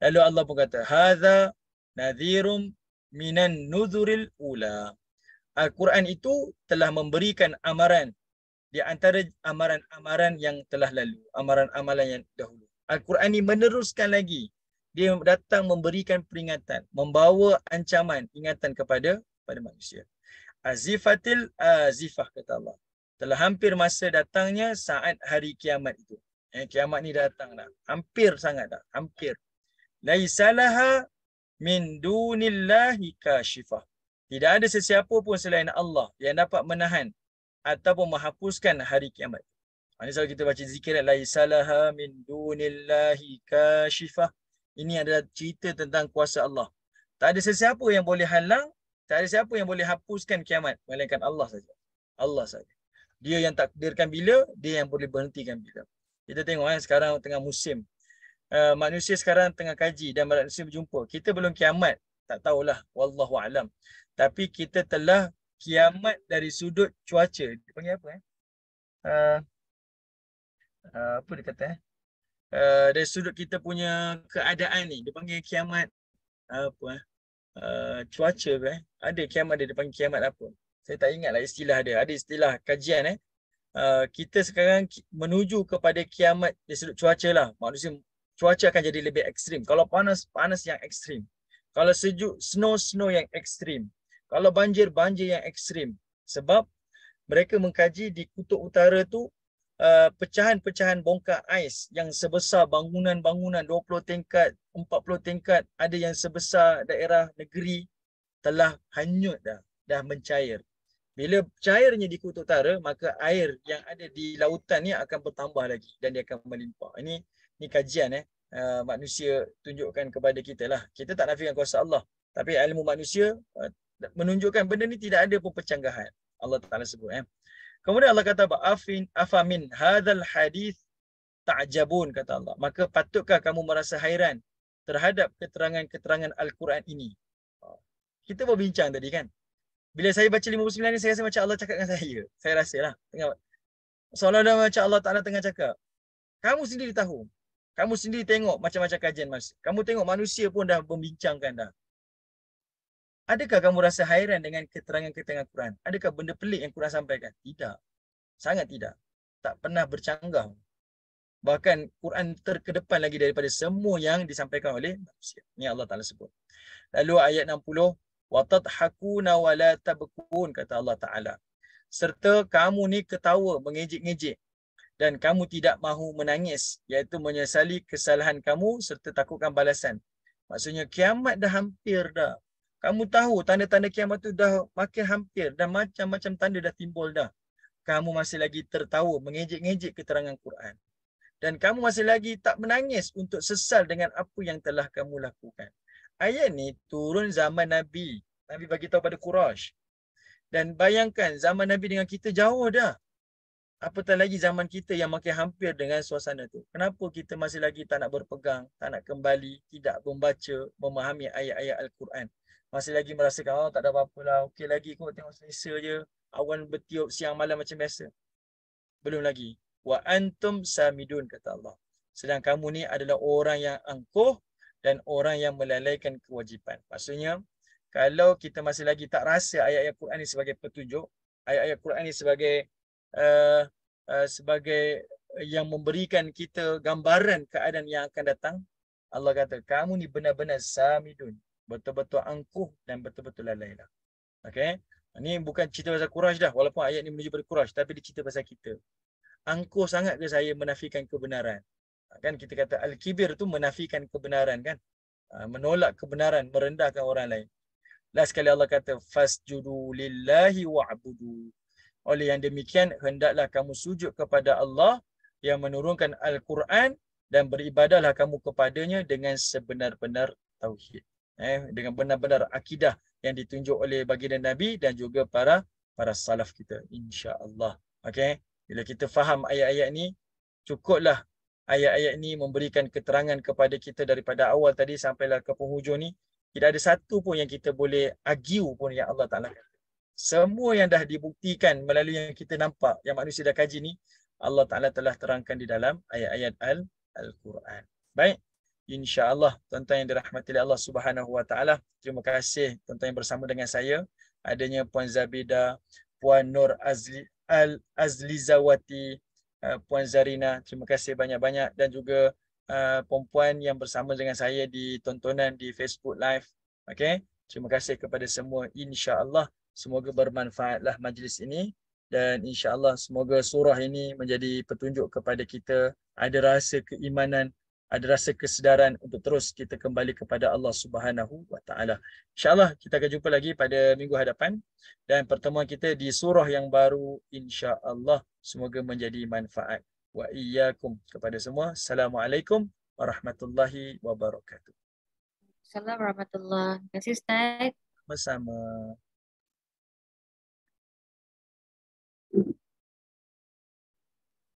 Lalu Allah pun kata, hadza nadhirum minan nuzuril ula. Al-Quran itu telah memberikan amaran di antara amaran-amaran yang telah lalu, amaran-amalan yang dahulu. Al-Quran ini meneruskan lagi. Dia datang memberikan peringatan, membawa ancaman, ingatan kepada manusia. Azifatil azifah, kata Allah. Telah hampir masa datangnya saat hari kiamat itu. Kiamat ni datang dah. Hampir sangat dah. Hampir. Laisalaha min dunillahi kashifah. Tidak ada sesiapa pun selain Allah yang dapat menahan ataupun menghapuskan hari kiamat. Ini selalu kita baca zikir laisalaha min dunillahi kashifah. Ini adalah cerita tentang kuasa Allah. Tak ada sesiapa yang boleh halang, tak ada siapa yang boleh hapuskan kiamat melainkan Allah saja. Allah saja. Dia yang takdirkan bila, dia yang boleh berhentikan bila. Kita tengok sekarang tengah musim. Manusia sekarang tengah kaji dan manusia berjumpa. Kita belum kiamat, tak tahulah, wallahu alam. Tapi kita telah kiamat dari sudut cuaca. Dia panggil apa apa dia kata dari sudut kita punya keadaan ni, dia panggil kiamat cuaca ada kiamat dia panggil kiamat apa, saya tak ingat lah istilah dia. Ada istilah kajian kita sekarang menuju kepada kiamat dari sudut cuaca lah. Maksudnya cuaca akan jadi lebih ekstrim. Kalau panas, panas yang ekstrim. Kalau sejuk, snow yang ekstrim. Kalau banjir, banjir yang ekstrim. Sebab mereka mengkaji di kutub utara tu pecahan-pecahan bongkar ais yang sebesar bangunan-bangunan 20 tingkat, 40 tingkat, ada yang sebesar daerah negeri telah hanyut dah mencair. Bila cairnya di kutub utara, maka air yang ada di lautan ni akan bertambah lagi dan dia akan melimpah. Ini kajian manusia tunjukkan kepada kita lah. Kita tak nafikan kuasa Allah, tapi ilmu manusia menunjukkan benda ni tidak ada pun pencanggahan. Allah Ta'ala sebut. Kemudian Allah kata, afamin hadzal hadith ta'jabun, kata Allah. Maka patutkah kamu merasa hairan terhadap keterangan-keterangan Al-Quran ini? Kita berbincang tadi kan. Bila saya baca 59 ni, saya rasa macam Allah cakap dengan saya. Saya rasa lah. Seolah-olah macam Allah Ta'ala tengah cakap. Kamu sendiri tahu. Kamu sendiri tengok macam-macam kajian manusia. Kamu tengok manusia pun dah membincangkan dah. Adakah kamu rasa hairan dengan keterangan-keterangan Quran? Adakah benda pelik yang Quran sampaikan? Tidak. Sangat tidak. Tak pernah bercanggah. Bahkan Quran terkedepan lagi daripada semua yang disampaikan oleh manusia. Ini Allah Ta'ala sebut. Lalu ayat 60, وَتَضْحَكُونَ وَلَا تَبْكُونَ, kata Allah Ta'ala. Serta kamu ni ketawa, mengejek-ngejek. Dan kamu tidak mahu menangis, iaitu menyesali kesalahan kamu serta takutkan balasan. Maksudnya kiamat dah hampir dah. Kamu tahu tanda-tanda kiamat tu dah makin hampir dan macam-macam tanda dah timbul dah. Kamu masih lagi tertawa, mengejek-ngejek keterangan Quran. Dan kamu masih lagi tak menangis untuk sesal dengan apa yang telah kamu lakukan. Ayat ni turun zaman Nabi. Nabi bagi tahu pada Quraisy. Dan bayangkan zaman Nabi dengan kita jauh dah. Apatah lagi zaman kita yang makin hampir dengan suasana tu. Kenapa kita masih lagi tak nak berpegang, tak nak kembali, tidak membaca, memahami ayat-ayat Al-Quran. Masih lagi merasakan, oh tak ada apa-apa lah, okey lagi kot tengok selesa je. Awan bertiup siang malam macam biasa. Belum lagi. Wa antum samidun, kata Allah. Sedang kamu ni adalah orang yang angkuh dan orang yang melalaikan kewajipan. Maksudnya, kalau kita masih lagi tak rasa ayat-ayat Quran ni sebagai petunjuk, ayat-ayat Quran ni sebagai yang memberikan kita gambaran keadaan yang akan datang, Allah kata, kamu ni benar-benar samidun. Betul-betul angkuh dan betul-betul lalai lah. Okay? Ini bukan cerita pasal Quraisy dah. Walaupun ayat ni menuju pada Quraisy, tapi dia cerita pasal kita. Angkuh sangat ke saya menafikan kebenaran? Kan kita kata al-kibir tu menafikan kebenaran kan? Menolak kebenaran, merendahkan orang lain. Last sekali Allah kata fasjudu lillahi wa'budu. Oleh yang demikian hendaklah kamu sujud kepada Allah yang menurunkan Al-Quran dan beribadahlah kamu kepadanya dengan sebenar-benar tauhid. Dengan benar-benar akidah yang ditunjuk oleh baginda Nabi dan juga para salaf kita, insya-Allah. Okey. Bila kita faham ayat-ayat ni, cukuplah ayat-ayat ni memberikan keterangan kepada kita daripada awal tadi sampailah ke penghujung ni. Tidak ada satu pun yang kita boleh argue pun yang Allah Ta'ala kata. Semua yang dah dibuktikan melalui yang kita nampak, yang manusia dah kaji ni, Allah Ta'ala telah terangkan di dalam ayat-ayat Al-Quran. Baik. InsyaAllah, tuan-tuan yang dirahmati oleh Allah Subhanahu Wa Ta'ala. Terima kasih tuan-tuan yang bersama dengan saya. Adanya Puan Zabida, Puan Nur Azlizawati, Puan Zarina. Terima kasih banyak-banyak. Dan juga perempuan yang bersama dengan saya di tontonan di Facebook Live. Okay? Terima kasih kepada semua. InsyaAllah, semoga bermanfaatlah majlis ini. Dan insyaAllah, semoga surah ini menjadi petunjuk kepada kita. Ada rasa keimanan, ada rasa kesedaran untuk terus kita kembali kepada Allah Subhanahu Wa Ta'ala. InsyaAllah kita akan jumpa lagi pada minggu hadapan. Dan pertemuan kita di surah yang baru, insyaAllah semoga menjadi manfaat. Wa iyyakum kepada semua. Assalamualaikum warahmatullahi wabarakatuh.
Assalamualaikum warahmatullahi wabarakatuh. Terima kasih Ustaz.
Bersama.